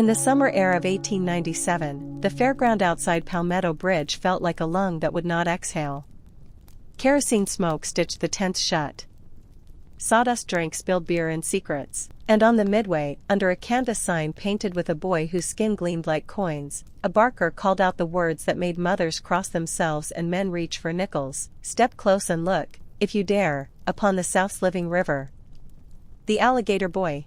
In the summer air of 1897, the fairground outside Palmetto Bridge felt like a lung that would not exhale. Kerosene smoke stitched the tents shut. Sawdust drank spilled beer and secrets. And on the midway, under a canvas sign painted with a boy whose skin gleamed like coins, a barker called out the words that made mothers cross themselves and men reach for nickels. Step close and look, if you dare, upon the South's living river. The Alligator Boy.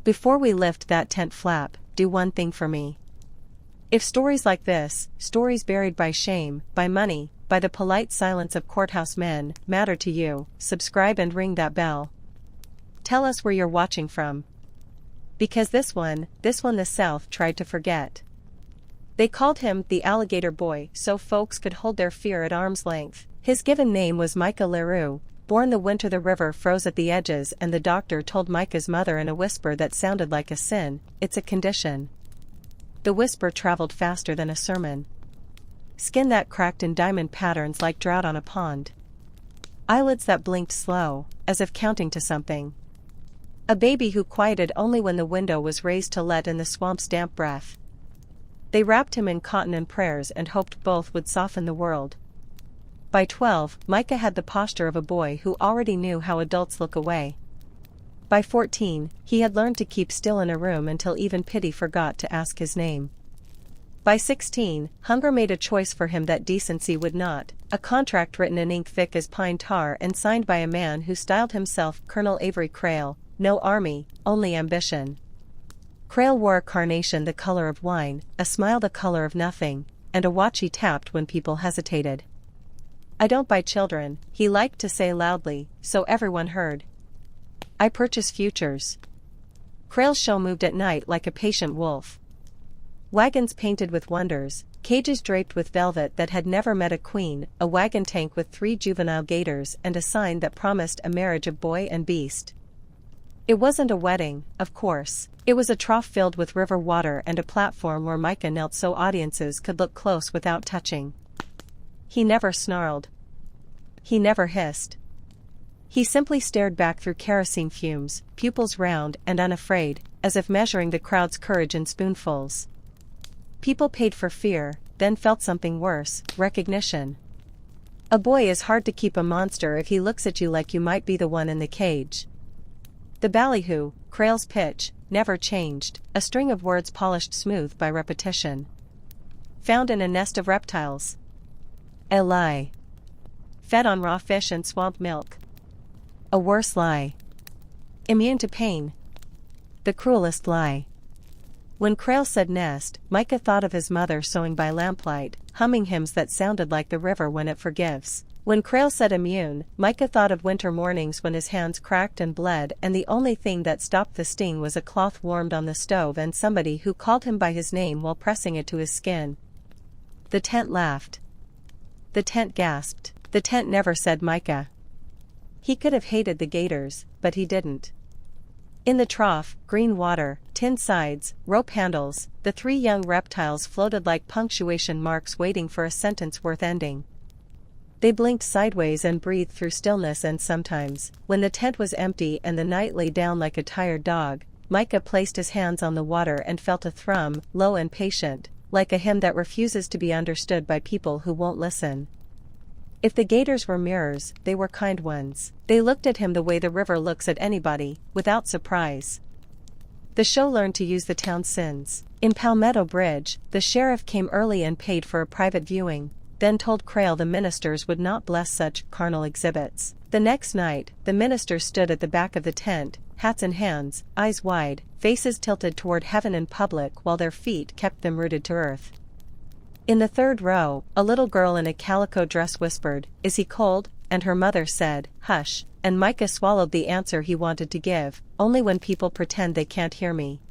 Before we lift that tent flap, do one thing for me. If stories like this, stories buried by shame, by money, by the polite silence of courthouse men, matter to you, subscribe and ring that bell. Tell us where you're watching from. Because this one the South tried to forget. They called him the Alligator Boy so folks could hold their fear at arm's length. His given name was Micah LaRue, born the winter the river froze at the edges, and the doctor told Micah's mother in a whisper that sounded like a sin, "It's a condition." The whisper traveled faster than a sermon. Skin that cracked in diamond patterns like drought on a pond. Eyelids that blinked slow, as if counting to something. A baby who quieted only when the window was raised to let in the swamp's damp breath. They wrapped him in cotton and prayers and hoped both would soften the world. By 12, Micah had the posture of a boy who already knew how adults look away. By 14, he had learned to keep still in a room until even pity forgot to ask his name. By 16, hunger made a choice for him that decency would not, a contract written in ink thick as pine tar and signed by a man who styled himself Colonel Avery Crail. No army, only ambition. Crail wore a carnation the color of wine, a smile the color of nothing, and a watch he tapped when people hesitated. "I don't buy children," he liked to say loudly, so everyone heard. "I purchase futures." Crail's show moved at night like a patient wolf. Wagons painted with wonders, cages draped with velvet that had never met a queen, a wagon tank with 3 juvenile gators, and a sign that promised a marriage of boy and beast. It wasn't a wedding, of course. It was a trough filled with river water and a platform where Micah knelt so audiences could look close without touching. He never snarled. He never hissed. He simply stared back through kerosene fumes, pupils round and unafraid, as if measuring the crowd's courage in spoonfuls. People paid for fear, then felt something worse, recognition. A boy is hard to keep a monster if he looks at you like you might be the one in the cage. The ballyhoo, Crail's pitch, never changed, a string of words polished smooth by repetition. Found in a nest of reptiles. A lie. Fed on raw fish and swamp milk. A worse lie. Immune to pain. The cruelest lie. When Crail said nest, Micah thought of his mother sewing by lamplight, humming hymns that sounded like the river when it forgives. When Crail said immune, Micah thought of winter mornings when his hands cracked and bled and the only thing that stopped the sting was a cloth warmed on the stove and somebody who called him by his name while pressing it to his skin. The tent laughed. The tent gasped. The tent never said Micah. He could have hated the gators, but he didn't. In the trough, green water, tin sides, rope handles, the 3 young reptiles floated like punctuation marks waiting for a sentence worth ending. They blinked sideways and breathed through stillness, and sometimes, when the tent was empty and the night lay down like a tired dog, Micah placed his hands on the water and felt a thrum, low and patient, like a hymn that refuses to be understood by people who won't listen. If the gators were mirrors, they were kind ones. They looked at him the way the river looks at anybody, without surprise. The show learned to use the town's sins. In Palmetto Bridge, the sheriff came early and paid for a private viewing, then told Crail the ministers would not bless such carnal exhibits. The next night, the ministers stood at the back of the tent, hats in hands, eyes wide, faces tilted toward heaven in public while their feet kept them rooted to earth. In the 3rd row, a little girl in a calico dress whispered, "Is he cold?" and her mother said, "Hush," and Micah swallowed the answer he wanted to give, "Only when people pretend they can't hear me."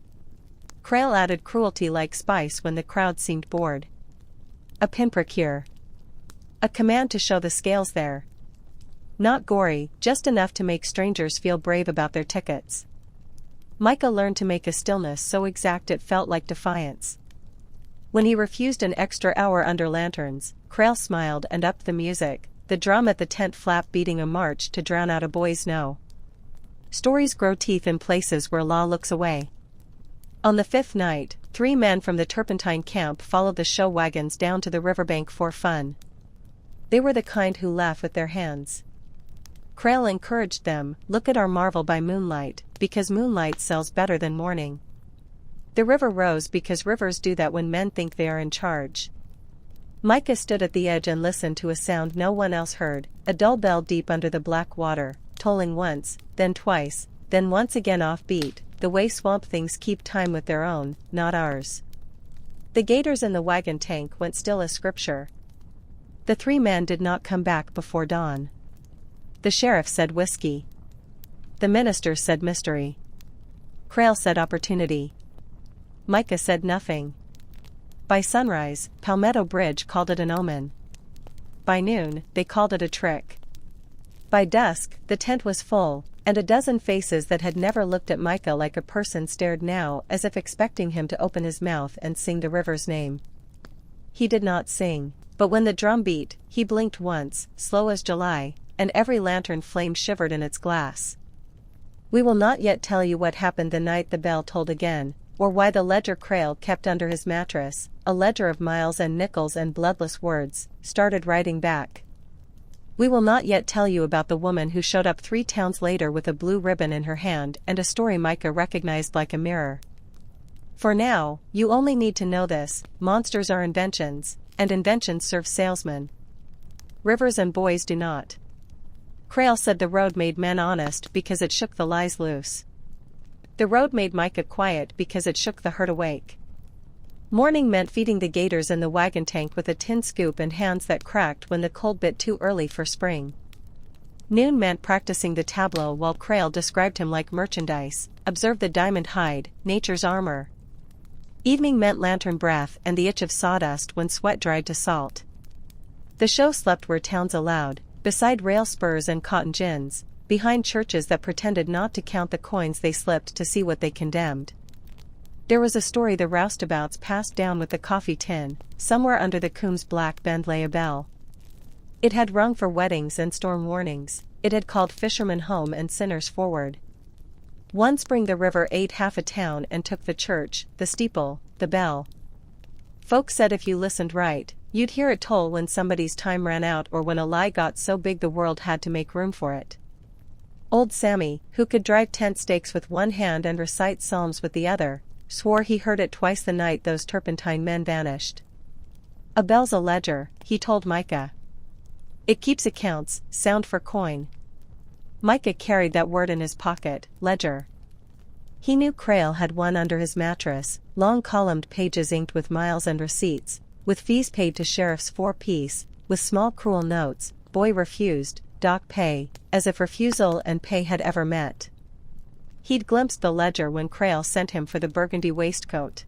Crail added cruelty like spice when the crowd seemed bored. A pinprick here. A command to show the scales there. Not gory, just enough to make strangers feel brave about their tickets. Micah learned to make a stillness so exact it felt like defiance. When he refused an extra hour under lanterns, Crail smiled and upped the music, the drum at the tent flap beating a march to drown out a boy's no. Stories grow teeth in places where law looks away. On the fifth night, 3 men from the turpentine camp followed the show wagons down to the riverbank for fun. They were the kind who laugh with their hands. Krail encouraged them, "Look at our marvel by moonlight, because moonlight sells better than morning." The river rose because rivers do that when men think they are in charge. Micah stood at the edge and listened to a sound no one else heard, a dull bell deep under the black water, tolling once, then twice, then once again off-beat, the way swamp things keep time with their own, not ours. The gators in the wagon tank went still as scripture. The 3 men did not come back before dawn. The sheriff said whiskey. The minister said mystery. Krail said opportunity. Micah said nothing. By sunrise, Palmetto Bridge called it an omen. By noon, they called it a trick. By dusk, the tent was full, and a dozen faces that had never looked at Micah like a person stared now as if expecting him to open his mouth and sing the river's name. He did not sing, but when the drum beat, he blinked once, slow as July, and every lantern flame shivered in its glass. We will not yet tell you what happened the night the bell tolled again, or why the ledger Krail kept under his mattress, a ledger of miles and nickels and bloodless words, started writing back. We will not yet tell you about the woman who showed up 3 towns later with a blue ribbon in her hand and a story Micah recognized like a mirror. For now, you only need to know this: monsters are inventions, and inventions serve salesmen. Rivers and boys do not. Krail said the road made men honest because it shook the lies loose. The road made Micah quiet because it shook the herd awake. Morning meant feeding the gators in the wagon tank with a tin scoop and hands that cracked when the cold bit too early for spring. Noon meant practicing the tableau while Krail described him like merchandise, observe the diamond hide, nature's armor. Evening meant lantern breath and the itch of sawdust when sweat dried to salt. The show slept where towns allowed, beside rail spurs and cotton gins, behind churches that pretended not to count the coins they slipped to see what they condemned. There was a story the roustabouts passed down with the coffee tin: somewhere under the Coombs Black Bend lay a bell. It had rung for weddings and storm warnings, it had called fishermen home and sinners forward. One spring the river ate half a town and took the church, the steeple, the bell. Folks said if you listened right, you'd hear it toll when somebody's time ran out or when a lie got so big the world had to make room for it. Old Sammy, who could drive tent stakes with one hand and recite psalms with the other, swore he heard it twice the night those turpentine men vanished. A bell's a ledger, he told Micah. It keeps accounts, sound for coin. Micah carried that word in his pocket, ledger. He knew Krail had one under his mattress, long columned pages inked with miles and receipts, with fees paid to sheriffs for peace, with small cruel notes, boy refused, doc pay, as if refusal and pay had ever met. He'd glimpsed the ledger when Krail sent him for the burgundy waistcoat.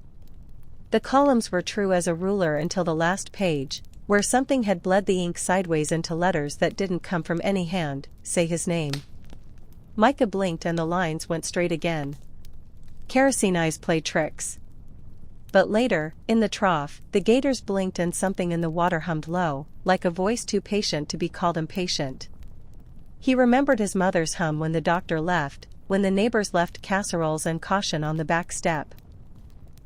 The columns were true as a ruler until the last page, where something had bled the ink sideways into letters that didn't come from any hand, say his name. Micah blinked and the lines went straight again. Kerosene eyes play tricks. But later, in the trough, the gators blinked and something in the water hummed low, like a voice too patient to be called impatient. He remembered his mother's hum when the doctor left, when the neighbors left casseroles and caution on the back step.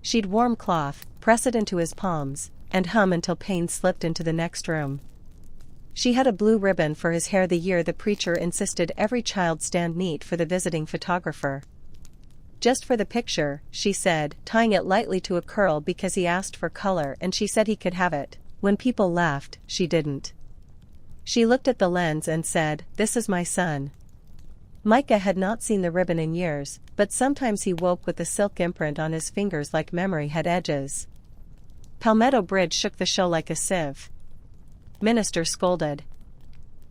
She'd warm cloth, press it into his palms, and hum until pain slipped into the next room. She had a blue ribbon for his hair the year the preacher insisted every child stand neat for the visiting photographer. Just for the picture, she said, tying it lightly to a curl because he asked for color and she said he could have it. When people laughed, she didn't. She looked at the lens and said, "This is my son." Micah had not seen the ribbon in years, but sometimes he woke with the silk imprint on his fingers like memory had edges. Palmetto Bridge shook the show like a sieve. Ministers scolded.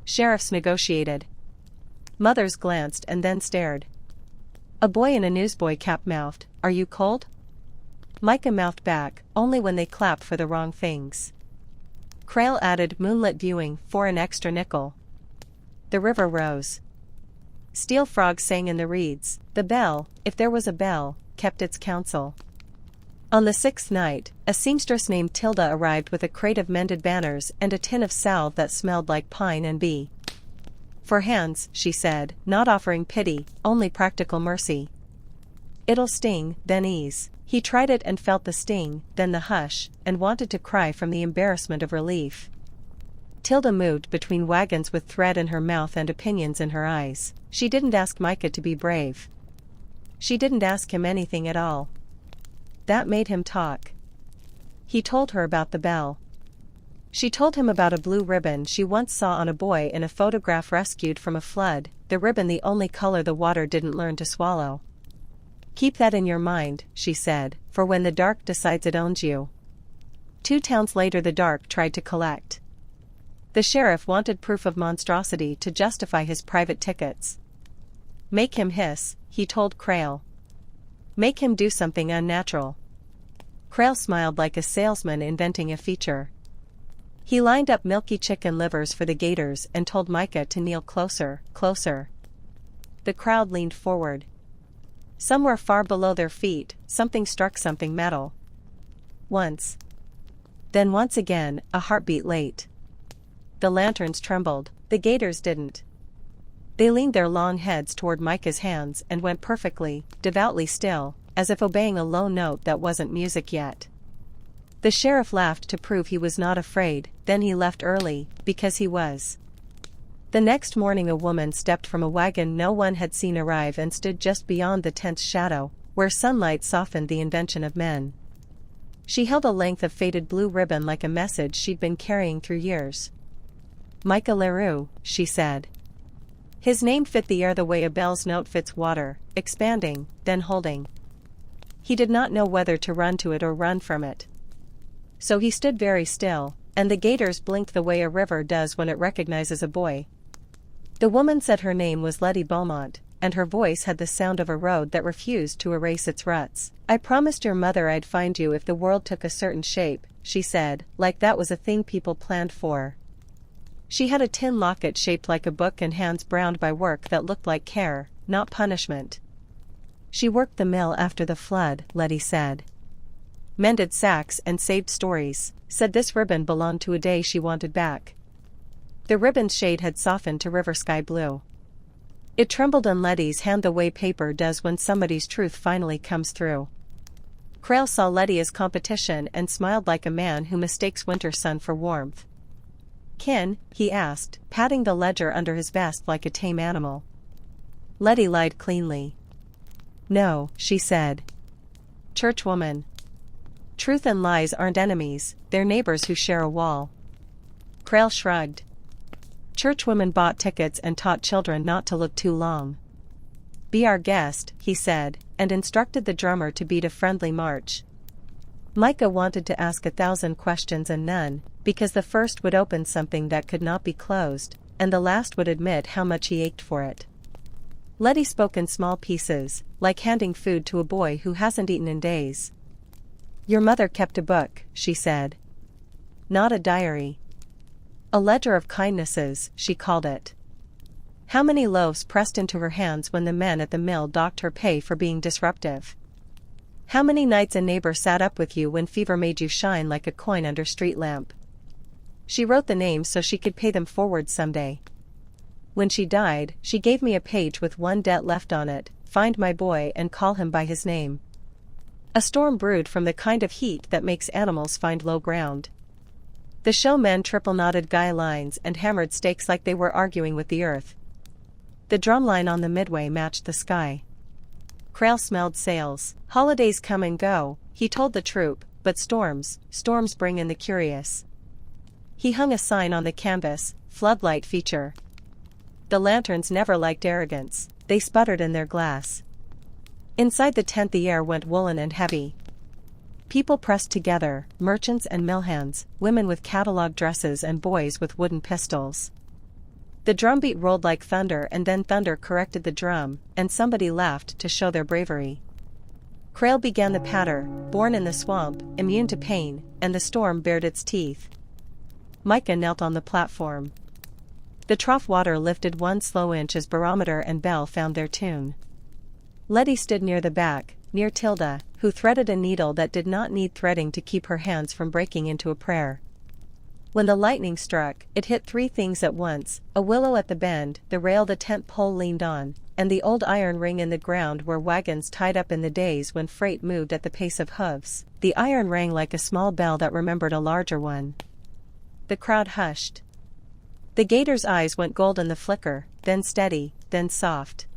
Sheriffs negotiated. Mothers glanced and then stared. A boy in a newsboy cap mouthed, "Are you cold?" Micah mouthed back, only when they clapped for the wrong things. Krail added moonlit viewing for an extra nickel. The river rose. Steel frogs sang in the reeds. The bell, if there was a bell, kept its counsel. On the 6th night, a seamstress named Tilda arrived with a crate of mended banners and a tin of salve that smelled like pine and bee. "For hands," she said, not offering pity, only practical mercy. It'll sting, then ease. He tried it and felt the sting, then the hush, and wanted to cry from the embarrassment of relief. Tilda moved between wagons with thread in her mouth and opinions in her eyes. She didn't ask Micah to be brave. She didn't ask him anything at all. That made him talk. He told her about the bell. She told him about a blue ribbon she once saw on a boy in a photograph rescued from a flood, the ribbon the only color the water didn't learn to swallow. Keep that in your mind, she said, for when the dark decides it owns you. 2 towns later the dark tried to collect. The sheriff wanted proof of monstrosity to justify his private tickets. Make him hiss, he told Crail. Make him do something unnatural. Crail smiled like a salesman inventing a feature. He lined up milky chicken livers for the gators and told Micah to kneel closer, closer. The crowd leaned forward. Somewhere far below their feet, something struck something metal. Once. Then once again, a heartbeat late. The lanterns trembled, the gators didn't. They leaned their long heads toward Micah's hands and went perfectly, devoutly still, as if obeying a low note that wasn't music yet. The sheriff laughed to prove he was not afraid, then he left early, because he was. The next morning a woman stepped from a wagon no one had seen arrive and stood just beyond the tent's shadow, where sunlight softened the invention of men. She held a length of faded blue ribbon like a message she'd been carrying through years. Micah Leroux, she said. His name fit the air the way a bell's note fits water, expanding, then holding. He did not know whether to run to it or run from it. So he stood very still, and the gators blinked the way a river does when it recognizes a boy. The woman said her name was Letty Beaumont, and her voice had the sound of a road that refused to erase its ruts. I promised your mother I'd find you if the world took a certain shape, she said, like that was a thing people planned for. She had a tin locket shaped like a book and hands browned by work that looked like care, not punishment. She worked the mill after the flood, Letty said. Mended sacks and saved stories, said this ribbon belonged to a day she wanted back. The ribbon's shade had softened to river sky blue. It trembled on Letty's hand the way paper does when somebody's truth finally comes through. Crail saw Letty as competition and smiled like a man who mistakes winter sun for warmth. Kin, he asked, patting the ledger under his vest like a tame animal. Letty lied cleanly. No, she said. Churchwoman. Truth and lies aren't enemies, they're neighbors who share a wall. Crail shrugged. Churchwomen bought tickets and taught children not to look too long. Be our guest, he said, and instructed the drummer to beat a friendly march. Micah wanted to ask 1,000 questions and none, because the first would open something that could not be closed, and the last would admit how much he ached for it. Letty spoke in small pieces, like handing food to a boy who hasn't eaten in days. Your mother kept a book, she said. Not a diary. A ledger of kindnesses, she called it. How many loaves pressed into her hands when the men at the mill docked her pay for being disruptive? How many nights a neighbor sat up with you when fever made you shine like a coin under street lamp? She wrote the names so she could pay them forward someday. When she died, she gave me a page with one debt left on it, find my boy and call him by his name. A storm brewed from the kind of heat that makes animals find low ground. The showmen triple-knotted guy lines and hammered stakes like they were arguing with the earth. The drumline on the midway matched the sky. Crail smelled sails. Holidays come and go, he told the troop, but storms bring in the curious. He hung a sign on the canvas, floodlight feature. The lanterns never liked arrogance, they sputtered in their glass. Inside the tent the air went woolen and heavy. People pressed together, merchants and mill hands, women with catalog dresses and boys with wooden pistols. The drumbeat rolled like thunder and then thunder corrected the drum, and somebody laughed to show their bravery. Crail began the patter, born in the swamp, immune to pain, and the storm bared its teeth. Micah knelt on the platform. The trough water lifted one slow inch as barometer and bell found their tune. Letty stood near the back, near Tilda, who threaded a needle that did not need threading to keep her hands from breaking into a prayer. When the lightning struck, it hit 3 things at once: a willow at the bend, the rail the tent pole leaned on, and the old iron ring in the ground where wagons tied up in the days when freight moved at the pace of hooves. The iron rang like a small bell that remembered a larger one. The crowd hushed. The gator's eyes went gold in the flicker, then steady, then soft.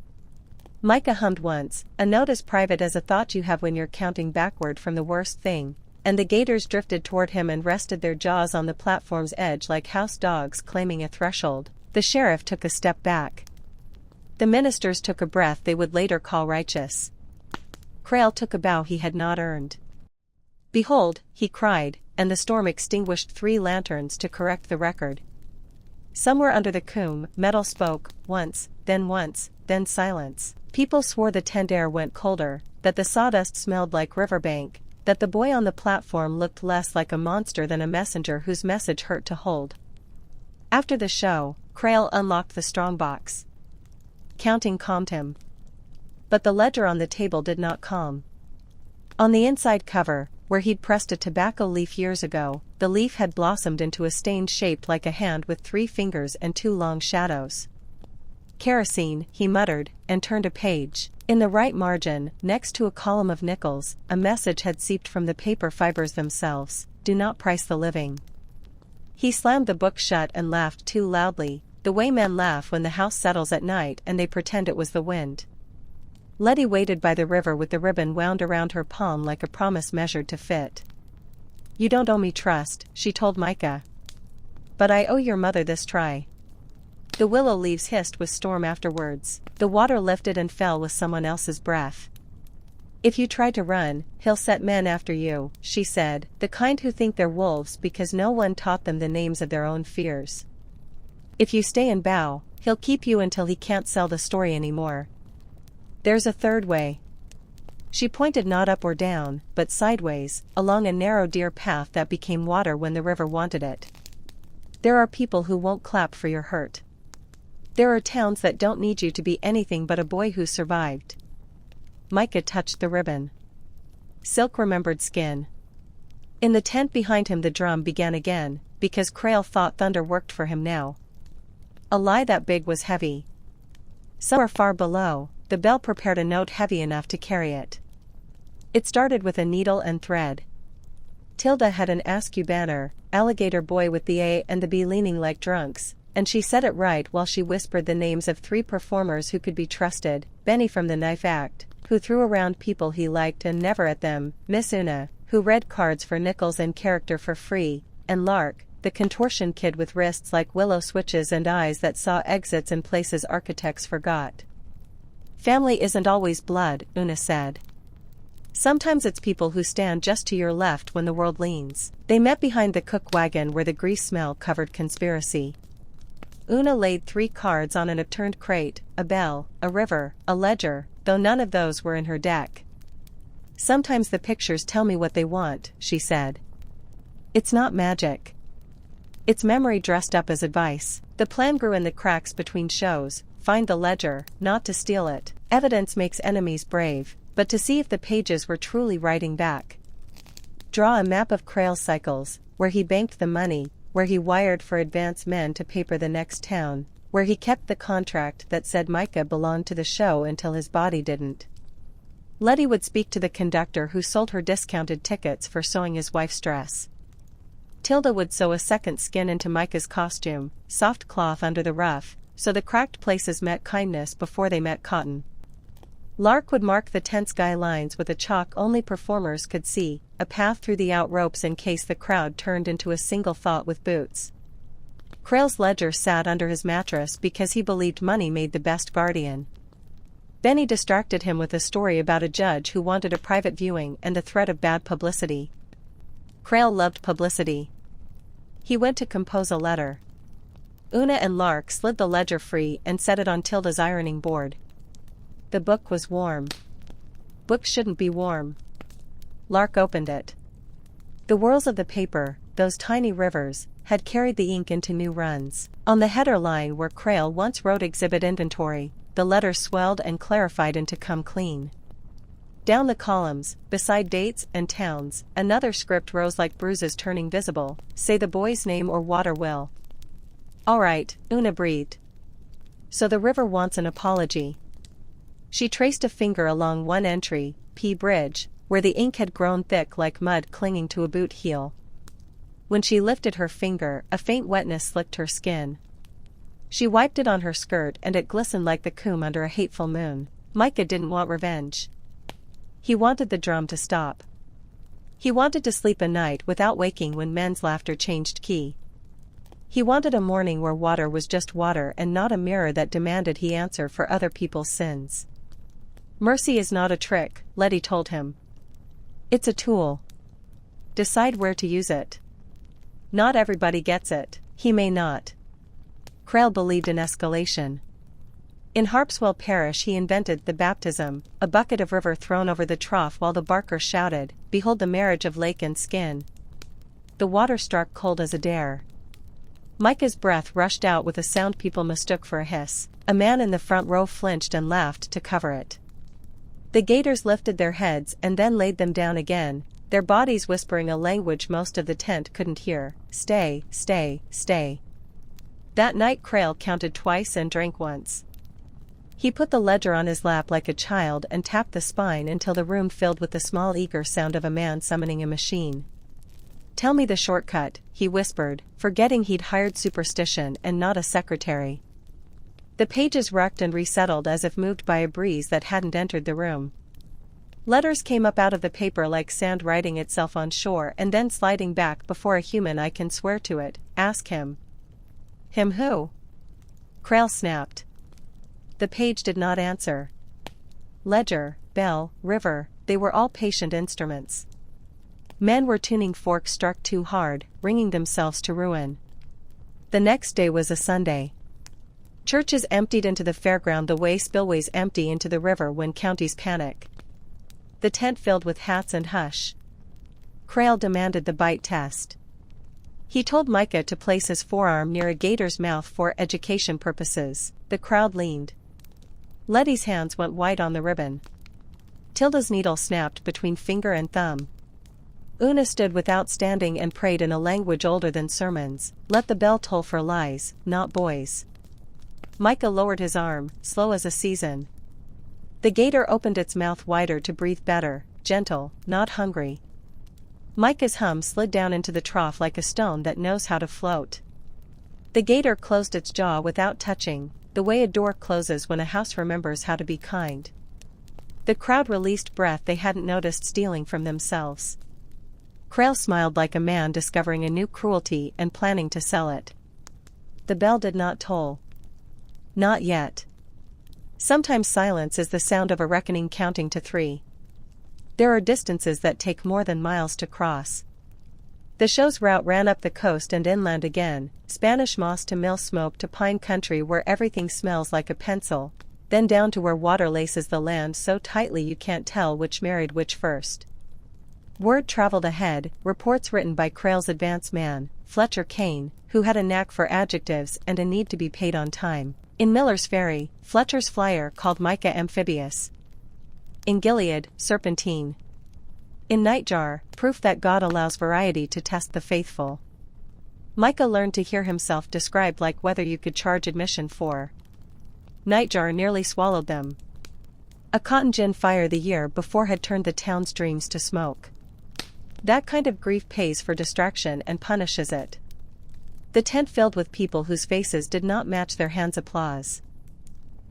Micah hummed once, a note as private as a thought you have when you're counting backward from the worst thing, and the gators drifted toward him and rested their jaws on the platform's edge like house dogs claiming a threshold. The sheriff took a step back. The ministers took a breath they would later call righteous. Crail took a bow he had not earned. "Behold," he cried, and the storm extinguished 3 lanterns to correct the record. Somewhere under the coombe, metal spoke, once, then silence. People swore the tent air went colder, that the sawdust smelled like riverbank, that the boy on the platform looked less like a monster than a messenger whose message hurt to hold. After the show, Crail unlocked the strongbox. Counting calmed him. But the ledger on the table did not calm. On the inside cover, where he'd pressed a tobacco leaf years ago, the leaf had blossomed into a stain shaped like a hand with 3 fingers and 2 long shadows. "Kerosene," he muttered, and turned a page. In the right margin, next to a column of nickels, a message had seeped from the paper fibers themselves: "Do not price the living." He slammed the book shut and laughed too loudly, the way men laugh when the house settles at night and they pretend it was the wind. Letty waited by the river with the ribbon wound around her palm like a promise measured to fit. "You don't owe me trust," she told Micah. "But I owe your mother this try." The willow leaves hissed with storm afterwards. The water lifted and fell with someone else's breath. "If you try to run, he'll set men after you," she said, "the kind who think they're wolves because no one taught them the names of their own fears. If you stay and bow, he'll keep you until he can't sell the story anymore. There's a third way." She pointed not up or down, but sideways, along a narrow deer path that became water when the river wanted it. "There are people who won't clap for your hurt. There are towns that don't need you to be anything but a boy who survived." Micah touched the ribbon. Silk remembered skin. In the tent behind him the drum began again, because Crail thought thunder worked for him now. A lie that big was heavy. Somewhere far below, the bell prepared a note heavy enough to carry it. It started with a needle and thread. Tilda had an Askew banner, Alligator boy with the A and the B leaning like drunks, and she said it right while she whispered the names of 3 performers who could be trusted: Benny from the Knife Act, who threw around people he liked and never at them, Miss Una, who read cards for nickels and character for free, and Lark, the contortion kid with wrists like willow switches and eyes that saw exits in places architects forgot. "Family isn't always blood," Una said. "Sometimes it's people who stand just to your left when the world leans." They met behind the cook wagon where the grease smell covered conspiracy. Una laid 3 cards on an upturned crate, a bell, a river, a ledger, though none of those were in her deck. "Sometimes the pictures tell me what they want," she said. "It's not magic. It's memory dressed up as advice." The plan grew in the cracks between shows: find the ledger, not to steal it. Evidence makes enemies brave, but to see if the pages were truly writing back. Draw a map of Crail's cycles, where he banked the money, where he wired for advance men to paper the next town, where he kept the contract that said Micah belonged to the show until his body didn't. Letty would speak to the conductor who sold her discounted tickets for sewing his wife's dress. Tilda would sew a second skin into Micah's costume, soft cloth under the ruff, so the cracked places met kindness before they met cotton. Lark would mark the tent sky lines with a chalk only performers could see, a path through the out ropes in case the crowd turned into a single thought with boots. Crail's ledger sat under his mattress because he believed money made the best guardian. Benny distracted him with a story about a judge who wanted a private viewing and a threat of bad publicity. Crail loved publicity. He went to compose a letter. Una and Lark slid the ledger free and set it on Tilda's ironing board. The book was warm. Books shouldn't be warm. Lark opened it. The whirls of the paper, those tiny rivers, had carried the ink into new runs. On the header line where Crail once wrote Exhibit Inventory, the letter swelled and clarified into Come Clean. Down the columns, beside dates and towns, another script rose like bruises turning visible: Say the boy's name or water will. "All right," Una breathed. "So the river wants an apology." She traced a finger along one entry, P Bridge, where the ink had grown thick like mud clinging to a boot heel. When she lifted her finger, a faint wetness slicked her skin. She wiped it on her skirt and it glistened like the comb under a hateful moon. Micah didn't want revenge. He wanted the drum to stop. He wanted to sleep a night without waking when men's laughter changed key. He wanted a morning where water was just water and not a mirror that demanded he answer for other people's sins. Mercy is not a trick, Letty told him. It's a tool. Decide where to use it. Not everybody gets it. He may not. Crail believed in escalation. In Harpswell Parish he invented the baptism, a bucket of river thrown over the trough while the barker shouted, "Behold the marriage of lake and skin." The water struck cold as a dare. Micah's breath rushed out with a sound people mistook for a hiss. A man in the front row flinched and laughed to cover it. The gators lifted their heads and then laid them down again, their bodies whispering a language most of the tent couldn't hear. Stay, stay, stay. That night Crail counted twice and drank once. He put the ledger on his lap like a child and tapped the spine until the room filled with the small eager sound of a man summoning a machine. Tell me the shortcut, he whispered, forgetting he'd hired superstition and not a secretary. The pages rocked and resettled as if moved by a breeze that hadn't entered the room. Letters came up out of the paper like sand writing itself on shore and then sliding back before a human I can swear to it. Ask him. Him who? Crail snapped. The page did not answer. Ledger, bell, river, they were all patient instruments. Men were tuning forks struck too hard, ringing themselves to ruin. The next day was a Sunday. Churches emptied into the fairground the way spillways empty into the river when counties panic. The tent filled with hats and hush. Crail demanded the bite test. He told Micah to place his forearm near a gator's mouth for education purposes. The crowd leaned. Letty's hands went white on the ribbon. Tilda's needle snapped between finger and thumb. Una stood without standing and prayed in a language older than sermons. Let the bell toll for lies, not boys. Micah lowered his arm, slow as a season. The gator opened its mouth wider to breathe better, gentle, not hungry. Micah's hum slid down into the trough like a stone that knows how to float. The gator closed its jaw without touching, the way a door closes when a house remembers how to be kind. The crowd released breath they hadn't noticed stealing from themselves. Crail smiled like a man discovering a new cruelty and planning to sell it. The bell did not toll. Not yet. Sometimes silence is the sound of a reckoning counting to 3. There are distances that take more than miles to cross. The show's route ran up the coast and inland again, Spanish Moss to Mill Smoke to Pine Country where everything smells like a pencil, then down to where water laces the land so tightly you can't tell which married which first. Word traveled ahead, reports written by Crail's advance man, Fletcher Kane, who had a knack for adjectives and a need to be paid on time. In Miller's Ferry, Fletcher's flyer called Micah amphibious. In Gilead, serpentine. In Nightjar, proof that God allows variety to test the faithful. Micah learned to hear himself described like whether you could charge admission for. Nightjar nearly swallowed them. A cotton gin fire the year before had turned the town's dreams to smoke. That kind of grief pays for distraction and punishes it. The tent filled with people whose faces did not match their hands' applause.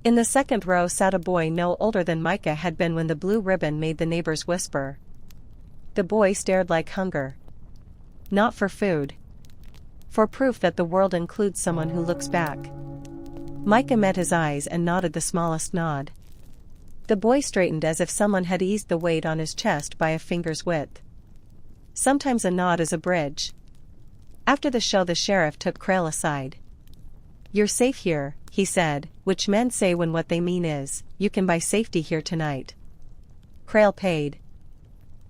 In the second row sat a boy no older than Micah had been when the blue ribbon made the neighbors whisper. The boy stared like hunger. Not for food. For proof that the world includes someone who looks back. Micah met his eyes and nodded the smallest nod. The boy straightened as if someone had eased the weight on his chest by a finger's width. Sometimes a nod is a bridge. After the show the sheriff took Crail aside. You're safe here, he said, which men say when what they mean is, you can buy safety here tonight. Crail paid.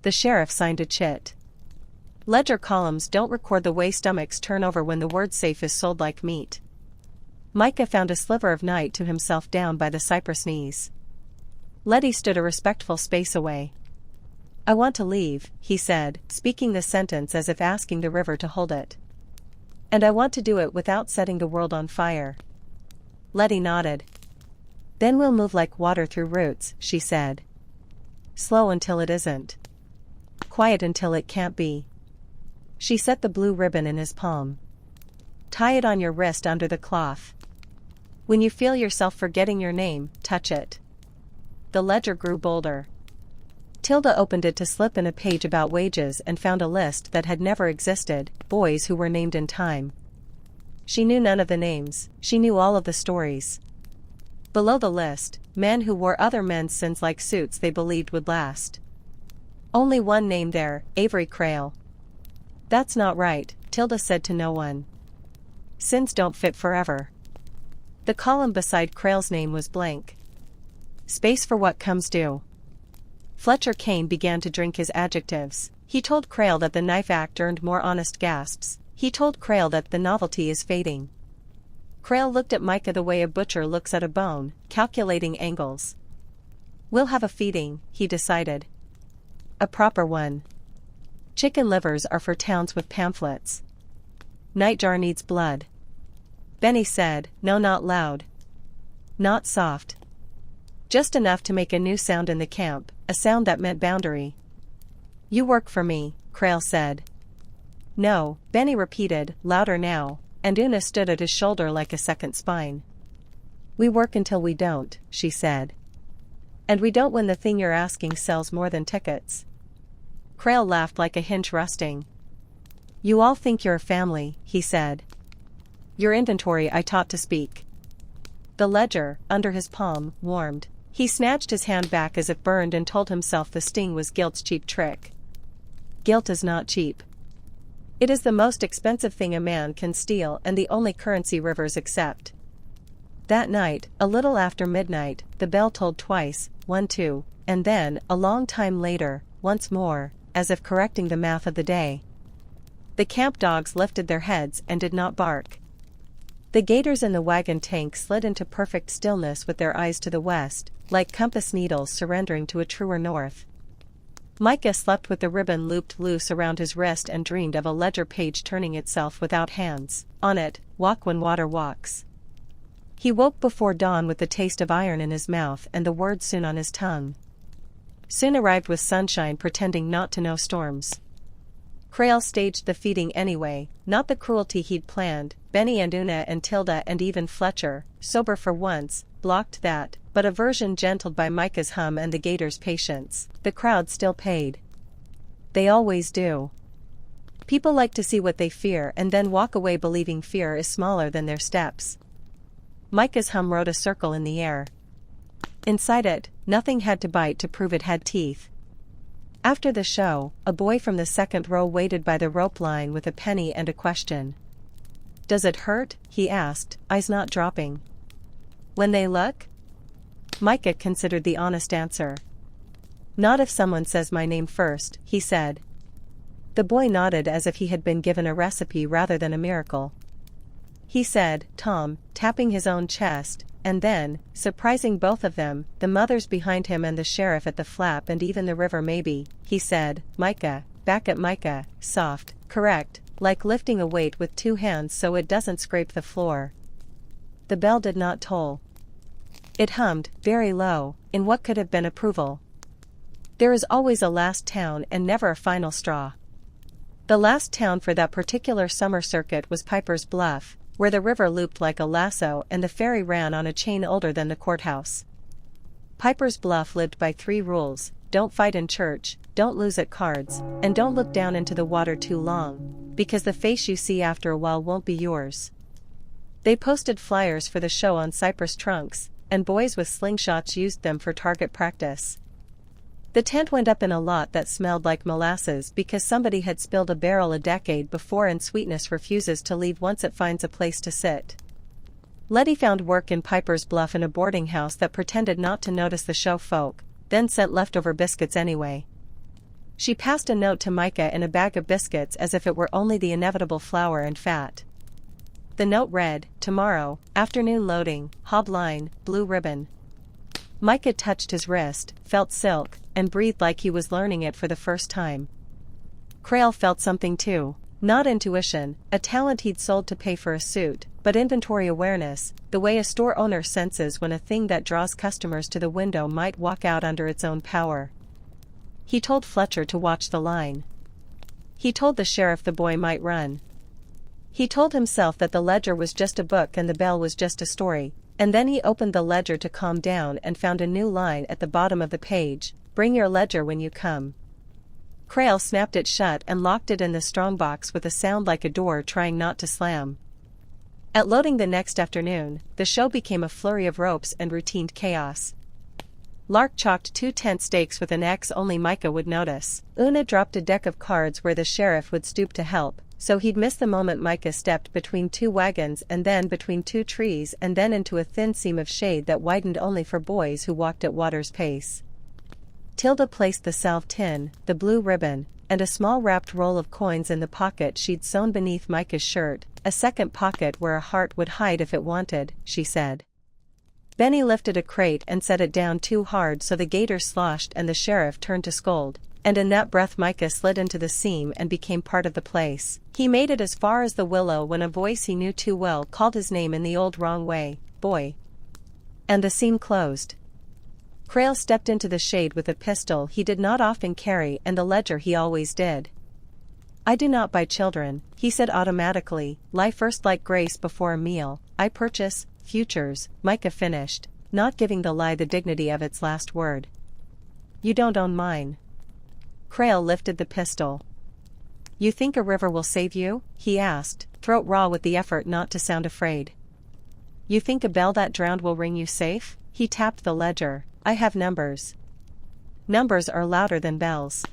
The sheriff signed a chit. Ledger columns don't record the way stomachs turn over when the word safe is sold like meat. Micah found a sliver of night to himself down by the cypress knees. Letty stood a respectful space away. I want to leave, he said, speaking the sentence as if asking the river to hold it. And I want to do it without setting the world on fire. Letty nodded. Then we'll move like water through roots, she said. Slow until it isn't. Quiet until it can't be. She set the blue ribbon in his palm. Tie it on your wrist under the cloth. When you feel yourself forgetting your name, touch it. The ledger grew bolder. Tilda opened it to slip in a page about wages and found a list that had never existed, boys who were named in time. She knew none of the names, she knew all of the stories. Below the list, men who wore other men's sins like suits they believed would last. Only one name there, Avery Crail. That's not right, Tilda said to no one. Sins don't fit forever. The column beside Crail's name was blank. Space for what comes due. Fletcher Kane began to drink his adjectives. He told Crail that the knife act earned more honest gasps. He told Crail that the novelty is fading. Crail looked at Micah the way a butcher looks at a bone, calculating angles. We'll have a feeding, he decided. A proper one. Chicken livers are for towns with pamphlets. Nightjar needs blood. Benny said, no, not loud. Not soft. Just enough to make a new sound in the camp, a sound that meant boundary. You work for me, Crail said. No, Benny repeated, louder now, and Una stood at his shoulder like a second spine. We work until we don't, she said. And we don't when the thing you're asking sells more than tickets. Crail laughed like a hinge rusting. You all think you're a family, he said. Your inventory I taught to speak. The ledger, under his palm, warmed. He snatched his hand back as if burned and told himself the sting was guilt's cheap trick. Guilt is not cheap. It is the most expensive thing a man can steal and the only currency rivers accept. That night, a little after midnight, the bell tolled twice, 1, 2, and then, a long time later, once more, as if correcting the math of the day. The camp dogs lifted their heads and did not bark. The gators in the wagon tank slid into perfect stillness with their eyes to the west, like compass needles surrendering to a truer north. Micah slept with the ribbon looped loose around his wrist and dreamed of a ledger page turning itself without hands. On it, walk when water walks. He woke before dawn with the taste of iron in his mouth and the word soon on his tongue. Soon arrived with sunshine pretending not to know storms. Crail staged the feeding anyway, not the cruelty he'd planned. Benny and Una and Tilda and even Fletcher, sober for once, blocked that, but a version gentled by Micah's hum and the gators' patience. The crowd still paid. They always do. People like to see what they fear and then walk away believing fear is smaller than their steps. Micah's hum rode a circle in the air. Inside it, nothing had to bite to prove it had teeth. After the show, a boy from the second row waited by the rope line with a penny and a question. Does it hurt? He asked, eyes not dropping. When they look? Micah considered the honest answer. Not if someone says my name first, he said. The boy nodded as if he had been given a recipe rather than a miracle. He said, Tom, tapping his own chest, and then, surprising both of them, the mothers behind him and the sheriff at the flap and even the river maybe, he said, Micah, back at Micah, soft, correct, like lifting a weight with two hands so it doesn't scrape the floor. The bell did not toll. It hummed, very low, in what could have been approval. There is always a last town and never a final straw. The last town for that particular summer circuit was Piper's Bluff, where the river looped like a lasso and the ferry ran on a chain older than the courthouse. Piper's Bluff lived by 3 rules: don't fight in church, don't lose at cards, and don't look down into the water too long, because the face you see after a while won't be yours. They posted flyers for the show on cypress trunks, and boys with slingshots used them for target practice. The tent went up in a lot that smelled like molasses because somebody had spilled a barrel a decade before and sweetness refuses to leave once it finds a place to sit. Letty found work in Piper's Bluff in a boarding house that pretended not to notice the show folk, then sent leftover biscuits anyway. She passed a note to Micah in a bag of biscuits as if it were only the inevitable flour and fat. The note read, tomorrow, afternoon loading, hob line, blue ribbon. Micah touched his wrist, felt silk, and breathed like he was learning it for the first time. Crail felt something too. Not intuition, a talent he'd sold to pay for a suit, but inventory awareness, the way a store owner senses when a thing that draws customers to the window might walk out under its own power. He told Fletcher to watch the line. He told the sheriff the boy might run. He told himself that the ledger was just a book and the bell was just a story, and then he opened the ledger to calm down and found a new line at the bottom of the page: "Bring your ledger when you come." Crail snapped it shut and locked it in the strongbox with a sound like a door trying not to slam. At loading the next afternoon, the show became a flurry of ropes and routine chaos. Lark chalked 2 tent stakes with an X only Micah would notice. Una dropped a deck of cards where the sheriff would stoop to help, so he'd miss the moment Micah stepped between 2 wagons and then between 2 trees and then into a thin seam of shade that widened only for boys who walked at water's pace. Tilda placed the salve tin, the blue ribbon, and a small wrapped roll of coins in the pocket she'd sewn beneath Micah's shirt, a second pocket where a heart would hide if it wanted, she said. Benny lifted a crate and set it down too hard so the gator sloshed and the sheriff turned to scold, and in that breath Micah slid into the seam and became part of the place. He made it as far as the willow when a voice he knew too well called his name in the old wrong way, "Boy." And the seam closed. Crail stepped into the shade with a pistol he did not often carry and the ledger he always did. "I do not buy children," he said automatically, "lie first like grace before a meal, I purchase futures," Micah finished, not giving the lie the dignity of its last word. "You don't own mine." Crail lifted the pistol. "You think a river will save you?" he asked, throat raw with the effort not to sound afraid. "You think a bell that drowned will ring you safe?" He tapped the ledger. "I have numbers. Numbers are louder than bells."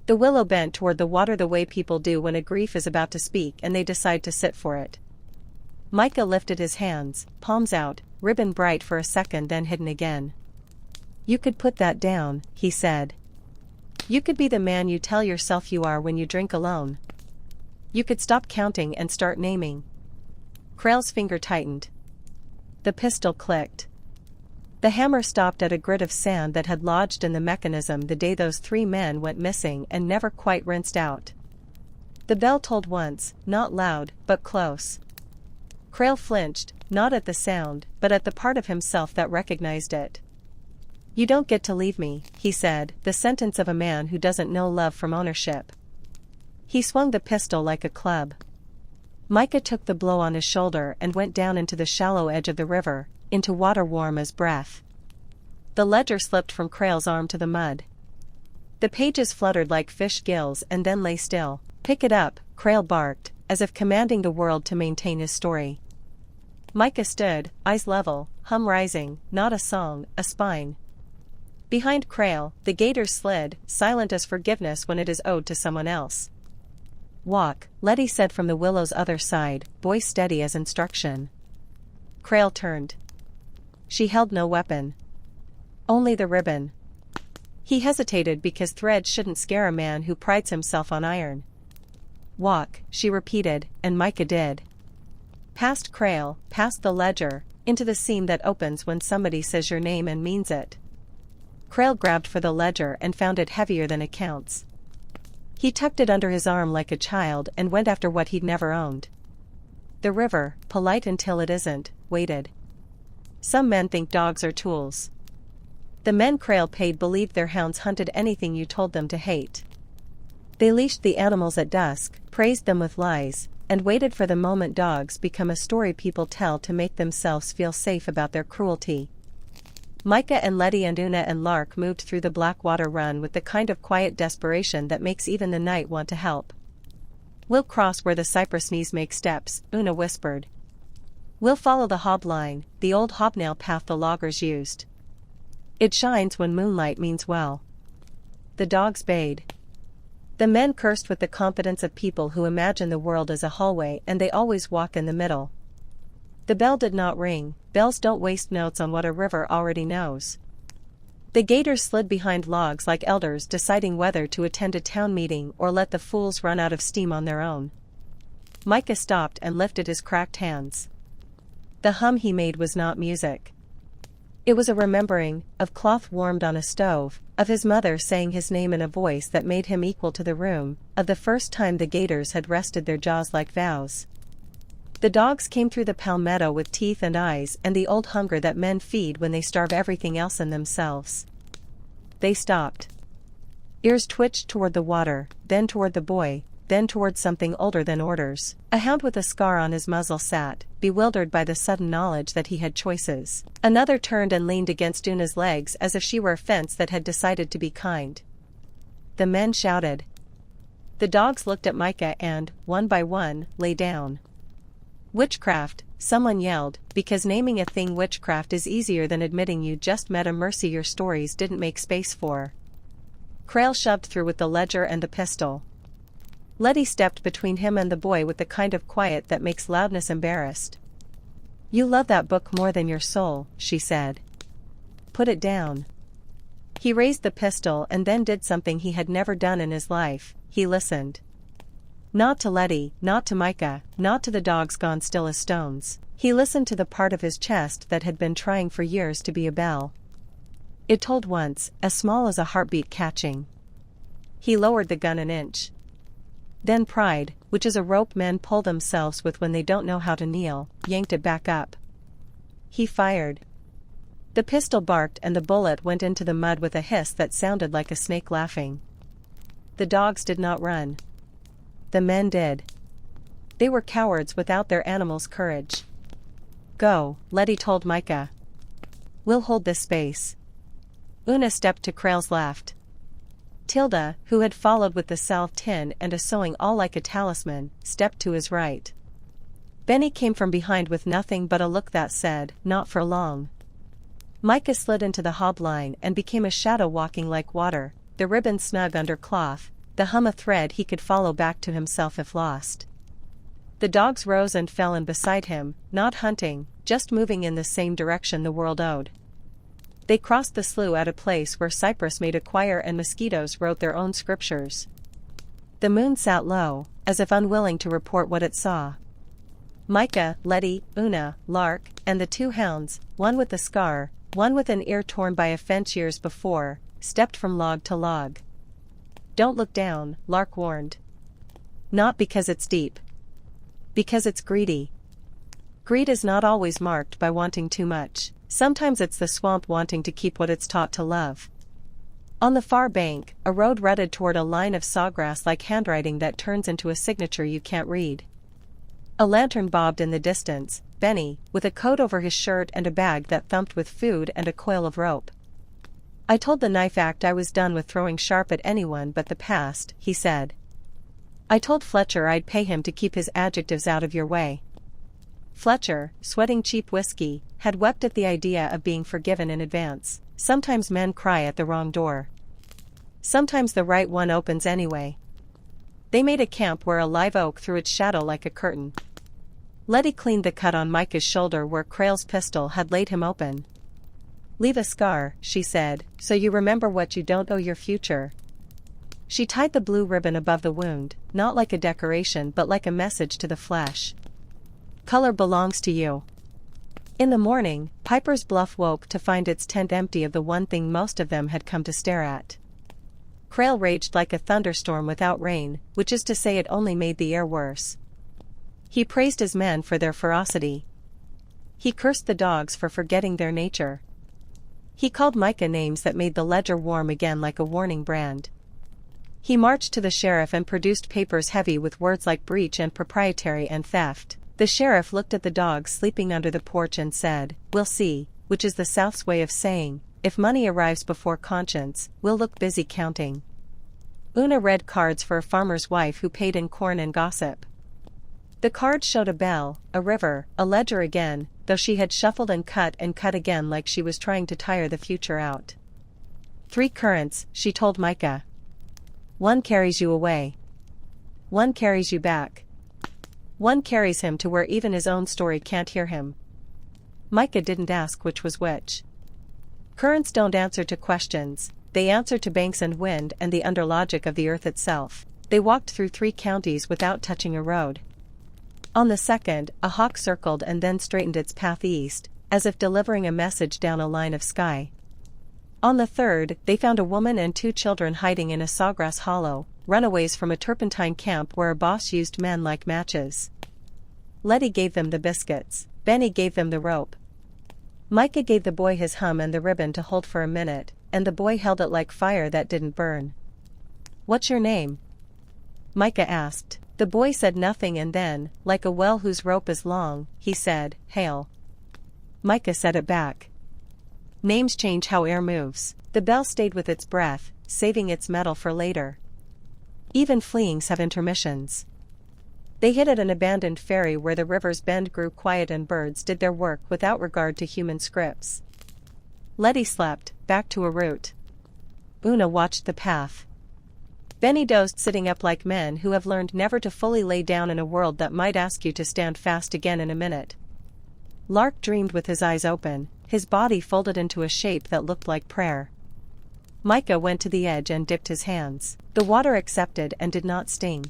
The willow bent toward the water the way people do when a grief is about to speak and they decide to sit for it. Micah lifted his hands, palms out, ribbon bright for a second then hidden again. "You could put that down," he said. "You could be the man you tell yourself you are when you drink alone. You could stop counting and start naming." Crail's finger tightened. The pistol clicked. The hammer stopped at a grit of sand that had lodged in the mechanism the day those 3 men went missing and never quite rinsed out. The bell tolled once, not loud, but close. Crail flinched, not at the sound, but at the part of himself that recognized it. "You don't get to leave me," he said, the sentence of a man who doesn't know love from ownership. He swung the pistol like a club. Micah took the blow on his shoulder and went down into the shallow edge of the river, into water warm as breath. The ledger slipped from Crail's arm to the mud. The pages fluttered like fish gills and then lay still. "Pick it up," Crail barked, as if commanding the world to maintain his story. Micah stood, eyes level, hum rising, not a song, a spine. Behind Crail, the gator slid, silent as forgiveness when it is owed to someone else. "Walk," Letty said from the willow's other side, voice steady as instruction. Crail turned. She held no weapon. Only the ribbon. He hesitated because thread shouldn't scare a man who prides himself on iron. "Walk," she repeated, and Micah did. Past Crail, past the ledger, into the seam that opens when somebody says your name and means it. Crail grabbed for the ledger and found it heavier than accounts. He tucked it under his arm like a child and went after what he'd never owned. The river, polite until it isn't, waited. Some men think dogs are tools. The men Crail paid believed their hounds hunted anything you told them to hate. They leashed the animals at dusk, praised them with lies, and waited for the moment dogs become a story people tell to make themselves feel safe about their cruelty. Micah and Letty and Una and Lark moved through the Blackwater Run with the kind of quiet desperation that makes even the night want to help. "We'll cross where the cypress knees make steps," Una whispered. "We'll follow the hob line, the old hobnail path the loggers used. It shines when moonlight means well." The dogs bayed. The men cursed with the confidence of people who imagine the world as a hallway and they always walk in the middle. The bell did not ring. Bells don't waste notes on what a river already knows. The gators slid behind logs like elders deciding whether to attend a town meeting or let the fools run out of steam on their own. Micah stopped and lifted his cracked hands. The hum he made was not music. It was a remembering, of cloth warmed on a stove, of his mother saying his name in a voice that made him equal to the room, of the first time the gators had rested their jaws like vows. The dogs came through the palmetto with teeth and eyes and the old hunger that men feed when they starve everything else in themselves. They stopped. Ears twitched toward the water, then toward the boy, then toward something older than orders. A hound with a scar on his muzzle sat, bewildered by the sudden knowledge that he had choices. Another turned and leaned against Una's legs as if she were a fence that had decided to be kind. The men shouted. The dogs looked at Micah and, one by one, lay down. Witchcraft, someone yelled, because naming a thing witchcraft is easier than admitting you just met a mercy your stories didn't make space for. Krail shoved through with the ledger and the pistol. Letty stepped between him and the boy with the kind of quiet that makes loudness embarrassed. You love that book more than your soul, she said. Put it down. He raised the pistol and then did something he had never done in his life. He listened. Not to Letty, not to Micah, not to the dogs gone still as stones. He listened to the part of his chest that had been trying for years to be a bell. It told once, as small as a heartbeat catching. He lowered the gun an inch. Then pride, which is a rope men pull themselves with when they don't know how to kneel, yanked it back up. He fired. The pistol barked and the bullet went into the mud with a hiss that sounded like a snake laughing. The dogs did not run. The men did. They were cowards without their animals' courage. Go, Letty told Micah. We'll hold this space. Una stepped to Krail's left. Tilda, who had followed with the salve tin and a sewing all like a talisman, stepped to his right. Benny came from behind with nothing but a look that said, not for long. Micah slid into the hob line and became a shadow walking like water, the ribbon snug under cloth, the hum a thread he could follow back to himself if lost. The dogs rose and fell in beside him, not hunting, just moving in the same direction the world owed. They crossed the slough at a place where cypress made a choir and mosquitoes wrote their own scriptures. The moon sat low, as if unwilling to report what it saw. Micah, Letty, Una, Lark, and the two hounds, one with a scar, one with an ear torn by a fence years before, stepped from log to log. Don't look down, Lark warned. Not because it's deep. Because it's greedy. Greed is not always marked by wanting too much. Sometimes it's the swamp wanting to keep what it's taught to love. On the far bank, a road rutted toward a line of sawgrass like handwriting that turns into a signature you can't read. A lantern bobbed in the distance, Benny, with a coat over his shirt and a bag that thumped with food and a coil of rope. I told the knife act I was done with throwing sharp at anyone but the past, he said. I told Fletcher I'd pay him to keep his adjectives out of your way. Fletcher, sweating cheap whiskey, had wept at the idea of being forgiven in advance. Sometimes men cry at the wrong door. Sometimes the right one opens anyway. They made a camp where a live oak threw its shadow like a curtain. Letty cleaned the cut on Micah's shoulder where Krail's pistol had laid him open. Leave a scar, she said, so you remember what you don't owe your future. She tied the blue ribbon above the wound, not like a decoration but like a message to the flesh. Color belongs to you. In the morning, Piper's Bluff woke to find its tent empty of the one thing most of them had come to stare at. Krail raged like a thunderstorm without rain, which is to say it only made the air worse. He praised his men for their ferocity. He cursed the dogs for forgetting their nature. He called Micah names that made the ledger warm again like a warning brand. He marched to the sheriff and produced papers heavy with words like breach and proprietary and theft. The sheriff looked at the dogs sleeping under the porch and said, "We'll see," which is the South's way of saying, if money arrives before conscience, we'll look busy counting. Una read cards for a farmer's wife who paid in corn and gossip. The cards showed a bell, a river, a ledger again, though she had shuffled and cut again like she was trying to tire the future out. 3 currents, she told Micah. 1 carries you away. 1 carries you back. 1 carries him to where even his own story can't hear him. Micah didn't ask which was which. Currents don't answer to questions, they answer to banks and wind and the underlogic of the earth itself. They walked through 3 counties without touching a road. On the second, a hawk circled and then straightened its path east, as if delivering a message down a line of sky. On the third, they found a woman and 2 children hiding in a sawgrass hollow, runaways from a turpentine camp where a boss used men like matches. Letty gave them the biscuits. Benny gave them the rope. Micah gave the boy his hum and the ribbon to hold for a minute, and the boy held it like fire that didn't burn. "What's your name?" Micah asked. The boy said nothing, and then, like a well whose rope is long, he said, "Hail." Micah said it back. Names change how air moves. The bell stayed with its breath, saving its metal for later. Even fleeings have intermissions. They hid at an abandoned ferry where the river's bend grew quiet and birds did their work without regard to human scripts. Letty slept, back to a route. Una watched the path. Benny dozed, sitting up like men who have learned never to fully lay down in a world that might ask you to stand fast again in a minute. Lark dreamed with his eyes open, his body folded into a shape that looked like prayer. Micah went to the edge and dipped his hands. The water accepted and did not sting.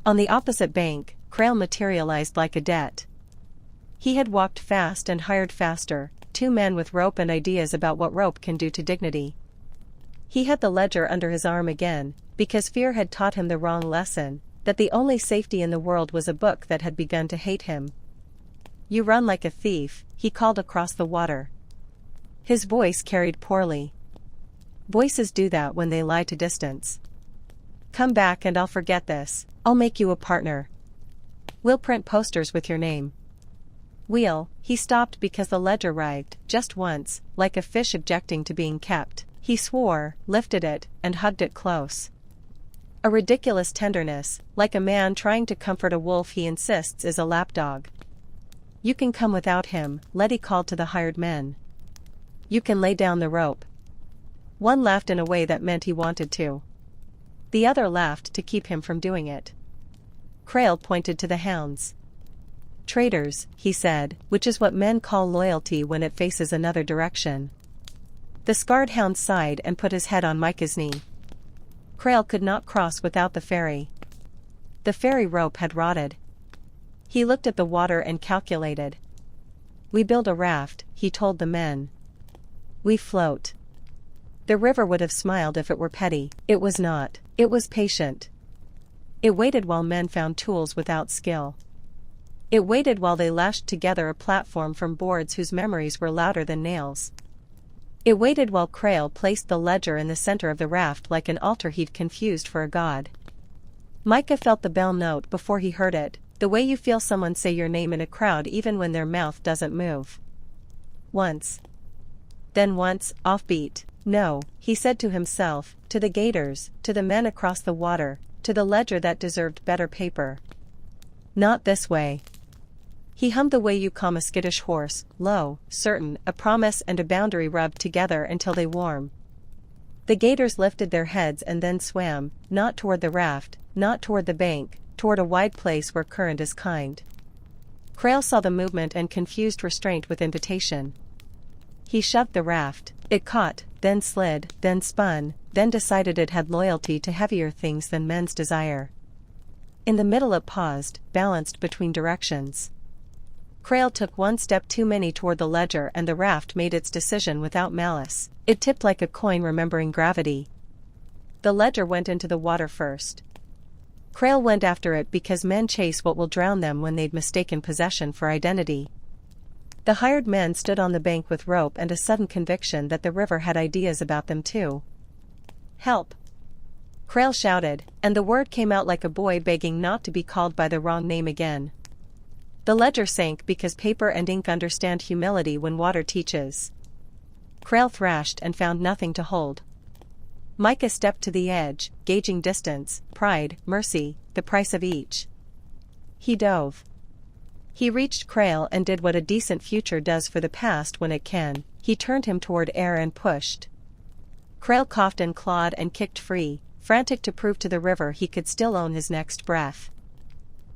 On the opposite bank, Krail materialized like a debt. He had walked fast and hired faster, 2 men with rope and ideas about what rope can do to dignity. He had the ledger under his arm again, because fear had taught him the wrong lesson, that the only safety in the world was a book that had begun to hate him. "You run like a thief," he called across the water. His voice carried poorly. Voices do that when they lie to distance. "Come back and I'll forget this. I'll make you a partner. We'll print posters with your name." He stopped because the ledger writhed, just once, like a fish objecting to being kept. He swore, lifted it, and hugged it close. A ridiculous tenderness, like a man trying to comfort a wolf he insists is a lapdog. "You can come without him," Letty called to the hired men. "You can lay down the rope." One laughed in a way that meant he wanted to. The other laughed to keep him from doing it. Krail pointed to the hounds. "Traitors," he said, which is what men call loyalty when it faces another direction. The scarred hound sighed and put his head on Micah's knee. Krail could not cross without the ferry. The ferry rope had rotted. He looked at the water and calculated. "We build a raft," he told the men. "We float." The river would have smiled if it were petty. It was not. It was patient. It waited while men found tools without skill. It waited while they lashed together a platform from boards whose memories were louder than nails. It waited while Krail placed the ledger in the center of the raft like an altar he'd confused for a god. Micah felt the bell note before he heard it, the way you feel someone say your name in a crowd even when their mouth doesn't move. Once. Then once, offbeat. No, he said to himself, to the gators, to the men across the water, to the ledger that deserved better paper. Not this way. He hummed the way you calm a skittish horse, low, certain, a promise and a boundary rubbed together until they warm. The gators lifted their heads and then swam, not toward the raft, not toward the bank, toward a wide place where current is kind. Krail saw the movement and confused restraint with invitation. He shoved the raft. It caught, then slid, then spun, then decided it had loyalty to heavier things than men's desire. In the middle it paused, balanced between directions. Krail took one step too many toward the ledger and the raft made its decision without malice. It tipped like a coin remembering gravity. The ledger went into the water first. Krail went after it because men chase what will drown them when they'd mistaken possession for identity. The hired men stood on the bank with rope and a sudden conviction that the river had ideas about them too. "Help!" Krail shouted, and the word came out like a boy begging not to be called by the wrong name again. The ledger sank because paper and ink understand humility when water teaches. Krail thrashed and found nothing to hold. Micah stepped to the edge, gauging distance, pride, mercy, the price of each. He dove. He reached Krail and did what a decent future does for the past when it can. He turned him toward air and pushed. Krail coughed and clawed and kicked free, frantic to prove to the river he could still own his next breath.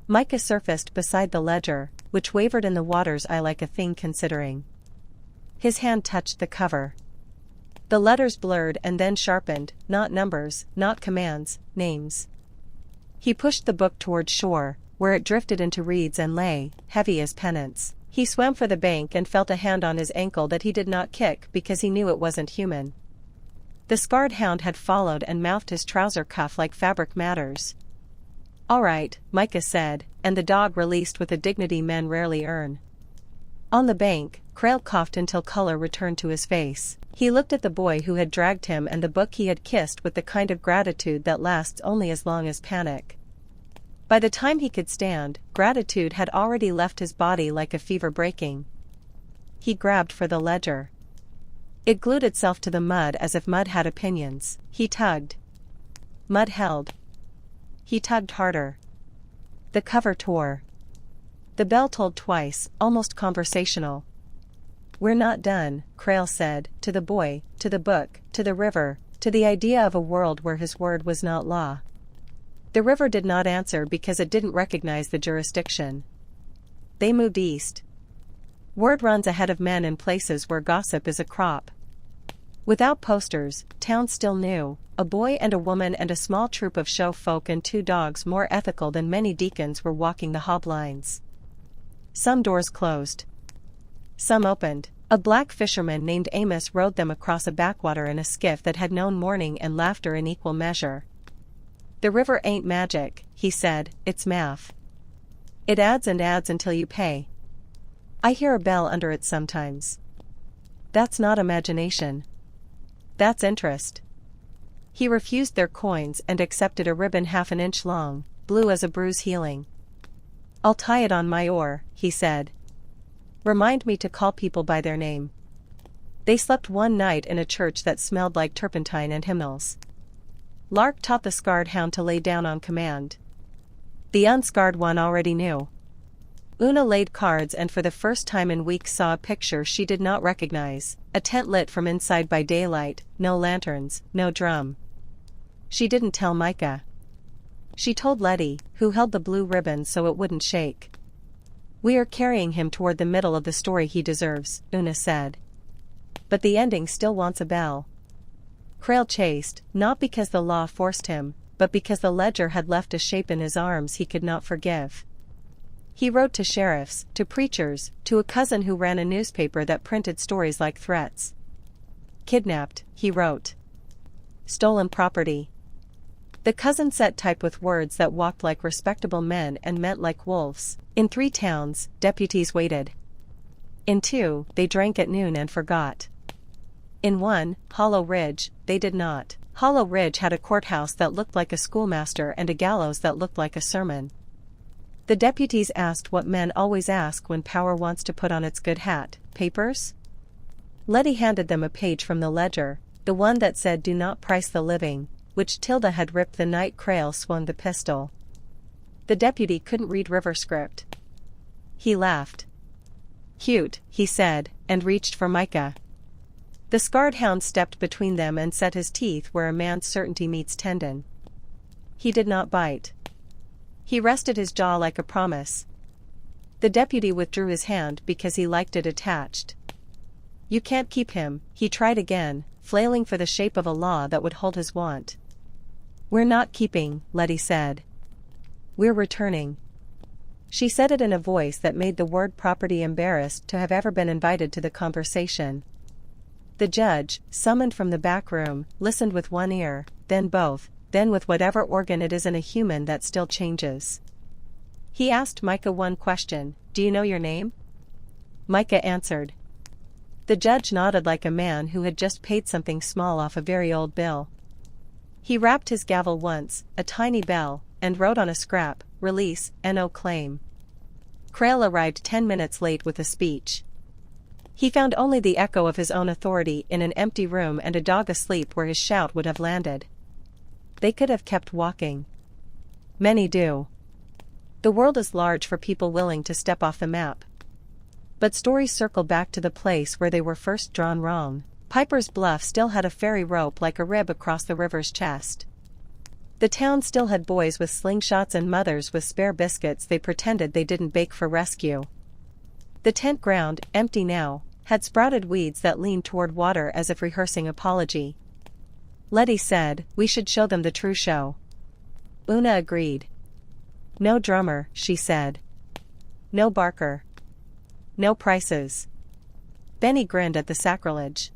Micah surfaced beside the ledger, which wavered in the water's eye like a thing considering. His hand touched the cover. The letters blurred and then sharpened, not numbers, not commands, names. He pushed the book toward shore, where it drifted into reeds and lay, heavy as penance. He swam for the bank and felt a hand on his ankle that he did not kick because he knew it wasn't human. The scarred hound had followed and mouthed his trouser cuff like fabric matters. All right, Micah said, and the dog released with a dignity men rarely earn. On the bank, Krail coughed until color returned to his face. He looked at the boy who had dragged him and the book he had kissed with the kind of gratitude that lasts only as long as panic. By the time he could stand, gratitude had already left his body like a fever breaking. He grabbed for the ledger. It glued itself to the mud as if mud had opinions. He tugged. Mud held. He tugged harder. The cover tore. The bell tolled twice, almost conversational. We're not done, Krail said, to the boy, to the book, to the river, to the idea of a world where his word was not law. The river did not answer because it didn't recognize the jurisdiction. They moved east. Word runs ahead of men in places where gossip is a crop. Without posters, town still knew, a boy and a woman and a small troop of show folk and 2 dogs more ethical than many deacons were walking the hoblines. Some doors closed. Some opened. A black fisherman named Amos rowed them across a backwater in a skiff that had known mourning and laughter in equal measure. The river ain't magic, he said, it's math. It adds and adds until you pay. I hear a bell under it sometimes. That's not imagination. That's interest. He refused their coins and accepted a ribbon half an inch long, blue as a bruise healing. I'll tie it on my oar, he said. Remind me to call people by their name. They slept one night in a church that smelled like turpentine and hymnals. Lark taught the scarred hound to lay down on command. The unscarred one already knew. Una laid cards and for the first time in weeks saw a picture she did not recognize, a tent lit from inside by daylight, no lanterns, no drum. She didn't tell Micah. She told Letty, who held the blue ribbon so it wouldn't shake. We are carrying him toward the middle of the story he deserves, Una said. But the ending still wants a bell. Krail chased, not because the law forced him, but because the ledger had left a shape in his arms he could not forgive. He wrote to sheriffs, to preachers, to a cousin who ran a newspaper that printed stories like threats. Kidnapped, he wrote. Stolen property. The cousin set type with words that walked like respectable men and meant like wolves. In 3 towns, deputies waited. In 2, they drank at noon and forgot. In 1, Hollow Ridge, they did not. Hollow Ridge had a courthouse that looked like a schoolmaster and a gallows that looked like a sermon. The deputies asked what men always ask when power wants to put on its good hat, papers? Letty handed them a page from the ledger, the one that said do not price the living, which Tilda had ripped the night Krail swung the pistol. The deputy couldn't read river script. He laughed. Cute, he said, and reached for Micah. The scarred hound stepped between them and set his teeth where a man's certainty meets tendon. He did not bite. He rested his jaw like a promise. The deputy withdrew his hand because he liked it attached. You can't keep him, he tried again, flailing for the shape of a law that would hold his want. We're not keeping, Letty said. We're returning. She said it in a voice that made the word property embarrassed to have ever been invited to the conversation. The judge, summoned from the back room, listened with one ear, then both, then with whatever organ it is in a human that still changes. He asked Micah one question, do you know your name? Micah answered. The judge nodded like a man who had just paid something small off a very old bill. He rapped his gavel once, a tiny bell, and wrote on a scrap, release, no claim. Krail arrived 10 minutes late with a speech. He found only the echo of his own authority in an empty room and a dog asleep where his shout would have landed. They could have kept walking. Many do. The world is large for people willing to step off the map. But stories circle back to the place where they were first drawn wrong. Piper's Bluff still had a ferry rope like a rib across the river's chest. The town still had boys with slingshots and mothers with spare biscuits they pretended they didn't bake for rescue. The tent ground, empty now, had sprouted weeds that leaned toward water as if rehearsing apology. Letty said, we should show them the true show. Una agreed. No drummer, she said. No barker. No prices. Benny grinned at the sacrilege.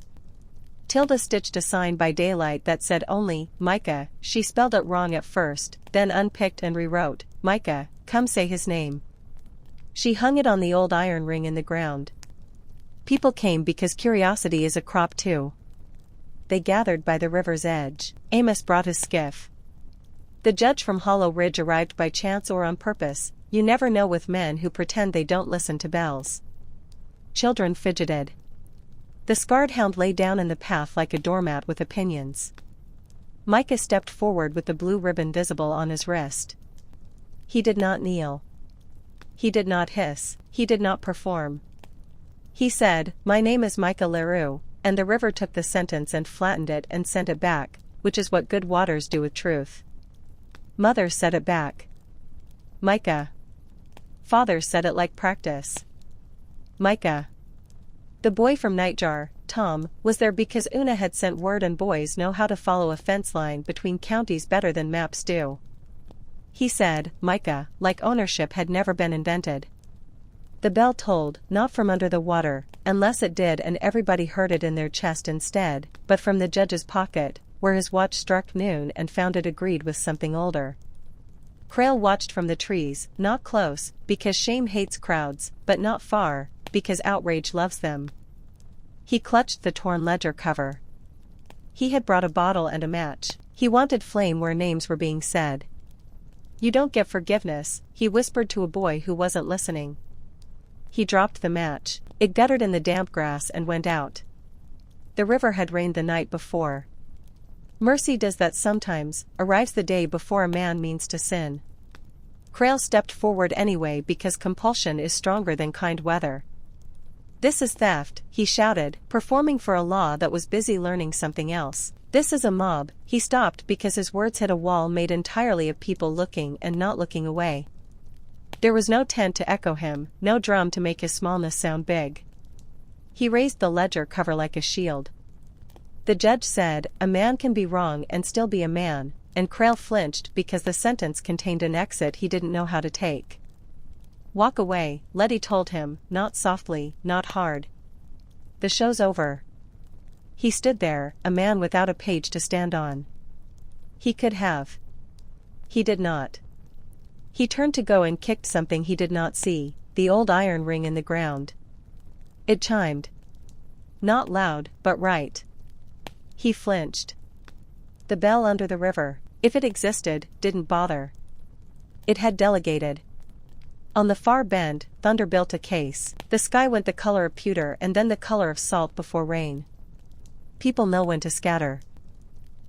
Tilda stitched a sign by daylight that said only, Micah. She spelled it wrong at first, then unpicked and rewrote, Micah, come say his name. She hung it on the old iron ring in the ground. People came because curiosity is a crop too. They gathered by the river's edge. Amos brought his skiff. The judge from Hollow Ridge arrived by chance or on purpose. You never know with men who pretend they don't listen to bells. Children fidgeted. The scarred hound lay down in the path like a doormat with opinions. Micah stepped forward with the blue ribbon visible on his wrist. He did not kneel. He did not hiss. He did not perform. He said, my name is Micah Leroux, and the river took the sentence and flattened it and sent it back, which is what good waters do with truth. Mother said it back. Micah. Father said it like practice. Micah. The boy from Nightjar, Tom, was there because Una had sent word and boys know how to follow a fence line between counties better than maps do. He said, Micah, like ownership had never been invented. The bell tolled, not from under the water, unless it did and everybody heard it in their chest instead, but from the judge's pocket, where his watch struck noon and found it agreed with something older. Crail watched from the trees, not close, because shame hates crowds, but not far, because outrage loves them. He clutched the torn ledger cover. He had brought a bottle and a match. He wanted flame where names were being said. You don't get forgiveness, he whispered to a boy who wasn't listening. He dropped the match. It guttered in the damp grass and went out. The river had rained the night before. Mercy does that sometimes, arrives the day before a man means to sin. Crail stepped forward anyway because compulsion is stronger than kind weather. This is theft, he shouted, performing for a law that was busy learning something else. This is a mob. He stopped because his words hit a wall made entirely of people looking and not looking away. There was no tent to echo him, no drum to make his smallness sound big. He raised the ledger cover like a shield. The judge said, a man can be wrong and still be a man, and Crail flinched because the sentence contained an exit he didn't know how to take. Walk away, Letty told him, not softly, not hard. The show's over. He stood there, a man without a page to stand on. He could have. He did not. He turned to go and kicked something he did not see, the old iron ring in the ground. It chimed. Not loud, but right. He flinched. The bell under the river, if it existed, didn't bother. It had delegated. On the far bend, thunder built a case. The sky went the color of pewter and then the color of salt before rain. People know when to scatter.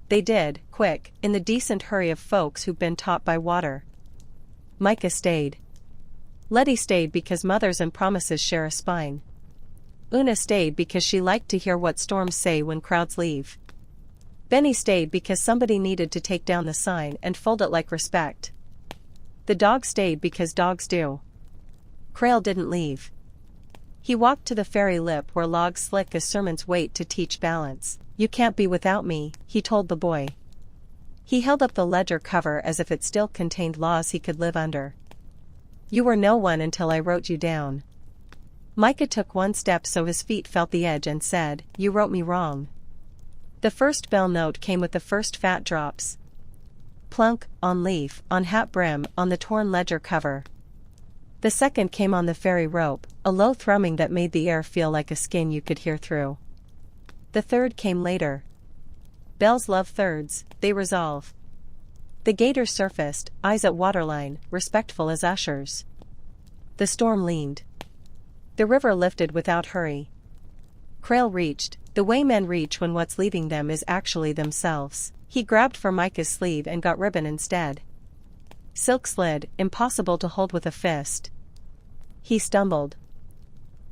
They did, quick, in the decent hurry of folks who've been taught by water. Micah stayed. Letty stayed because mothers and promises share a spine. Una stayed because she liked to hear what storms say when crowds leave. Benny stayed because somebody needed to take down the sign and fold it like respect. The dog stayed because dogs do. Crail didn't leave. He walked to the ferry lip where logs slick as sermons wait to teach balance. You can't be without me, he told the boy. He held up the ledger cover as if it still contained laws he could live under. You were no one until I wrote you down. Micah took one step so his feet felt the edge and said, you wrote me wrong. The first bell note came with the first fat drops. Plunk, on leaf, on hat brim, on the torn ledger cover. The second came on the ferry rope, a low thrumming that made the air feel like a skin you could hear through. The third came later. Bells love thirds, they resolve. The gator surfaced, eyes at waterline, respectful as ushers. The storm leaned. The river lifted without hurry. Crail reached, the way men reach when what's leaving them is actually themselves. He grabbed for Micah's sleeve and got ribbon instead. Silk slid, impossible to hold with a fist. He stumbled.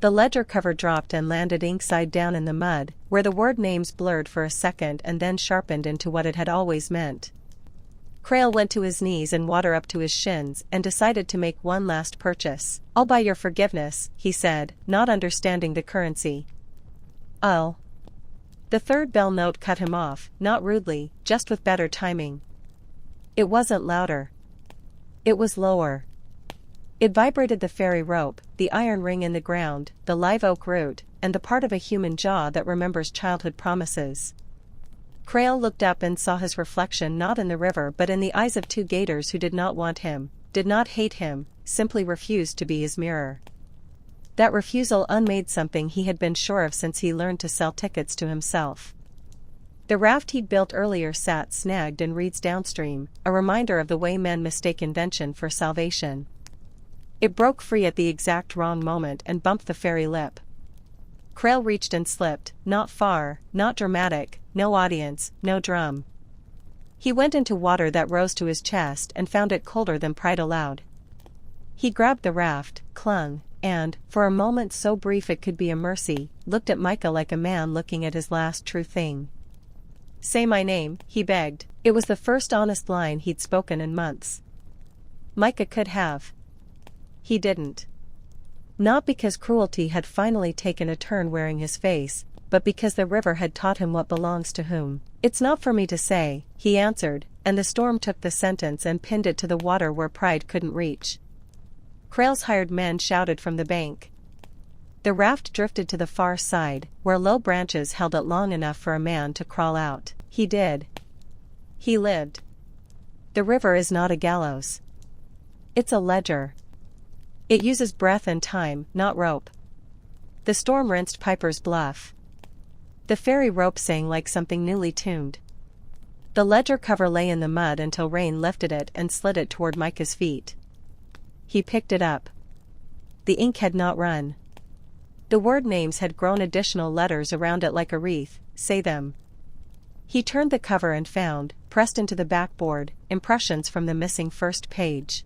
The ledger cover dropped and landed ink-side down in the mud, where the word names blurred for a second and then sharpened into what it had always meant. Crail went to his knees and water up to his shins and decided to make one last purchase. I'll buy your forgiveness, he said, not understanding the currency. Oh. The third bell note cut him off, not rudely, just with better timing. It wasn't louder. It was lower. It vibrated the ferry rope, the iron ring in the ground, the live oak root, and the part of a human jaw that remembers childhood promises. Crail looked up and saw his reflection not in the river but in the eyes of two gators who did not want him, did not hate him, simply refused to be his mirror. That refusal unmade something he had been sure of since he learned to sell tickets to himself. The raft he'd built earlier sat snagged in reeds downstream, a reminder of the way men mistake invention for salvation. It broke free at the exact wrong moment and bumped the ferry lip. Crail reached and slipped, not far, not dramatic, no audience, no drum. He went into water that rose to his chest and found it colder than pride allowed. He grabbed the raft, clung, and, for a moment so brief it could be a mercy, looked at Micah like a man looking at his last true thing. "Say my name," he begged. It was the first honest line he'd spoken in months. Micah could have. He didn't. Not because cruelty had finally taken a turn wearing his face, but because the river had taught him what belongs to whom. "It's not for me to say," he answered, and the storm took the sentence and pinned it to the water where pride couldn't reach. Crail's hired men shouted from the bank. The raft drifted to the far side, where low branches held it long enough for a man to crawl out. He did. He lived. The river is not a gallows. It's a ledger. It uses breath and time, not rope. The storm rinsed Piper's Bluff. The ferry rope sang like something newly tuned. The ledger cover lay in the mud until rain lifted it and slid it toward Micah's feet. He picked it up. The ink had not run. The word names had grown additional letters around it like a wreath. "Say them." He turned the cover and found, pressed into the backboard, impressions from the missing first page.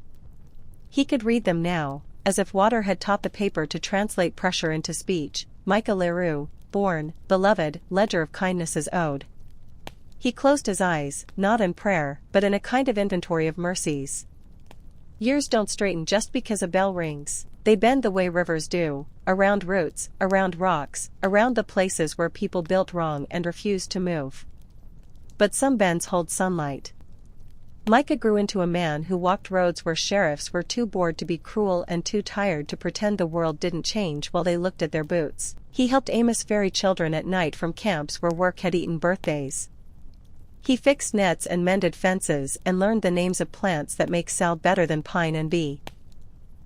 He could read them now, as if water had taught the paper to translate pressure into speech. Micah Leroux, born, beloved, ledger of kindnesses owed. He closed his eyes, not in prayer, but in a kind of inventory of mercies. Years don't straighten just because a bell rings. They bend the way rivers do, around roots, around rocks, around the places where people built wrong and refused to move. But some bends hold sunlight. Micah grew into a man who walked roads where sheriffs were too bored to be cruel and too tired to pretend the world didn't change while they looked at their boots. He helped Amos ferry children at night from camps where work had eaten birthdays. He fixed nets and mended fences and learned the names of plants that make sal better than pine and bee.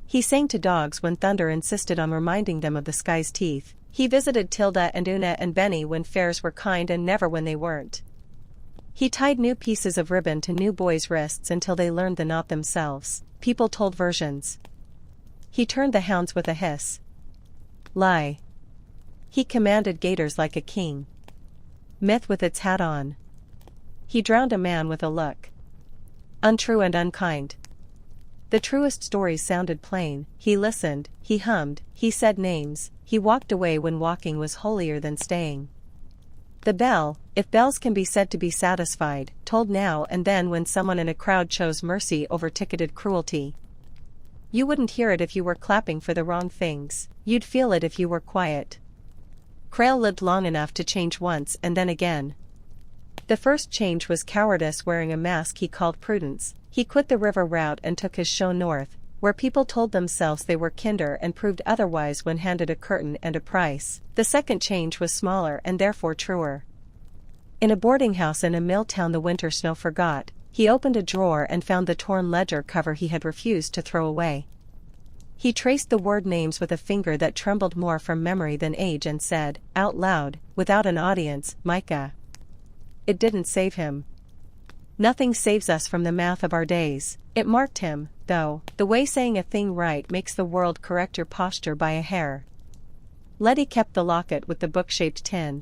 He sang to dogs when thunder insisted on reminding them of the sky's teeth. He visited Tilda and Una and Benny when fairs were kind and never when they weren't. He tied new pieces of ribbon to new boys' wrists until they learned the knot themselves. People told versions. He turned the hounds with a hiss. Lie. He commanded gators like a king. Myth with its hat on. He drowned a man with a look. Untrue and unkind. The truest stories sounded plain. He listened, he hummed, he said names, he walked away when walking was holier than staying. The bell, if bells can be said to be satisfied, tolled now and then when someone in a crowd chose mercy over ticketed cruelty. You wouldn't hear it if you were clapping for the wrong things, you'd feel it if you were quiet. Crail lived long enough to change once and then again. The first change was cowardice wearing a mask he called prudence. He quit the river route and took his show north, where people told themselves they were kinder and proved otherwise when handed a curtain and a price. The second change was smaller and therefore truer. In a boarding house in a mill town the winter snow forgot, he opened a drawer and found the torn ledger cover he had refused to throw away. He traced the word names with a finger that trembled more from memory than age and said, out loud, without an audience, Micah. It didn't save him. Nothing saves us from the math of our days. It marked him, though, the way saying a thing right makes the world correct your posture by a hair. Letty kept the locket with the book-shaped tin.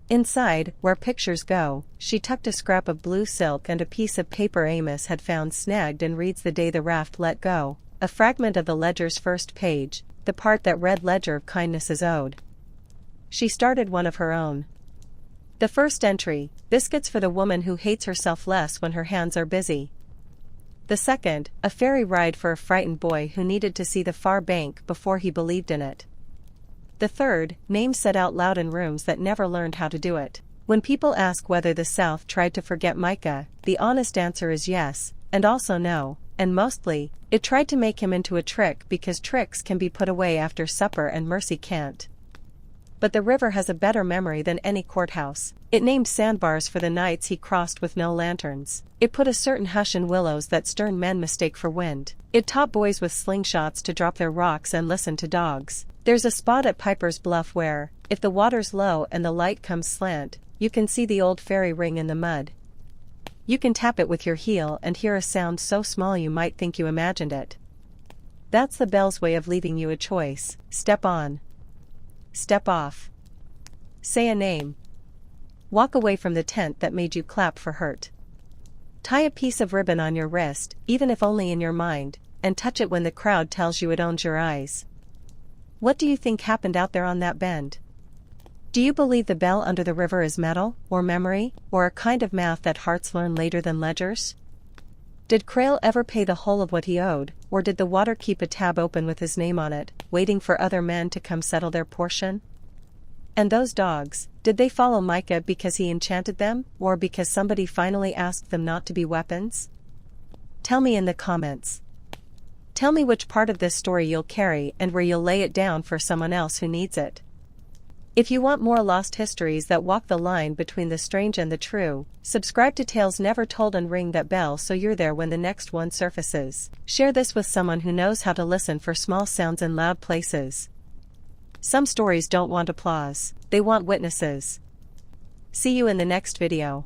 Inside, where pictures go, she tucked a scrap of blue silk and a piece of paper Amos had found snagged in reeds the day the raft let go, a fragment of the ledger's first page, the part that read Ledger of Kindnesses Owed. She started one of her own. The first entry, biscuits for the woman who hates herself less when her hands are busy. The second, a ferry ride for a frightened boy who needed to see the far bank before he believed in it. The third, names said out loud in rooms that never learned how to do it. When people ask whether the South tried to forget Micah, the honest answer is yes, and also no, and mostly, it tried to make him into a trick because tricks can be put away after supper and mercy can't. But the river has a better memory than any courthouse. It named sandbars for the nights he crossed with no lanterns. It put a certain hush in willows that stern men mistake for wind. It taught boys with slingshots to drop their rocks and listen to dogs. There's a spot at Piper's Bluff where, if the water's low and the light comes slant, you can see the old fairy ring in the mud. You can tap it with your heel and hear a sound so small you might think you imagined it. That's the bell's way of leaving you a choice. Step on. Step off. Say a name. Walk away from the tent that made you clap for hurt. Tie a piece of ribbon on your wrist, even if only in your mind, and touch it when the crowd tells you it owns your eyes. What do you think happened out there on that bend? Do you believe the bell under the river is metal, or memory, or a kind of math that hearts learn later than ledgers? Did Crail ever pay the whole of what he owed, or did the water keep a tab open with his name on it, waiting for other men to come settle their portion? And those dogs, did they follow Micah because he enchanted them, or because somebody finally asked them not to be weapons? Tell me in the comments. Tell me which part of this story you'll carry and where you'll lay it down for someone else who needs it. If you want more lost histories that walk the line between the strange and the true, subscribe to Tales Never Told and ring that bell so you're there when the next one surfaces. Share this with someone who knows how to listen for small sounds in loud places. Some stories don't want applause, they want witnesses. See you in the next video.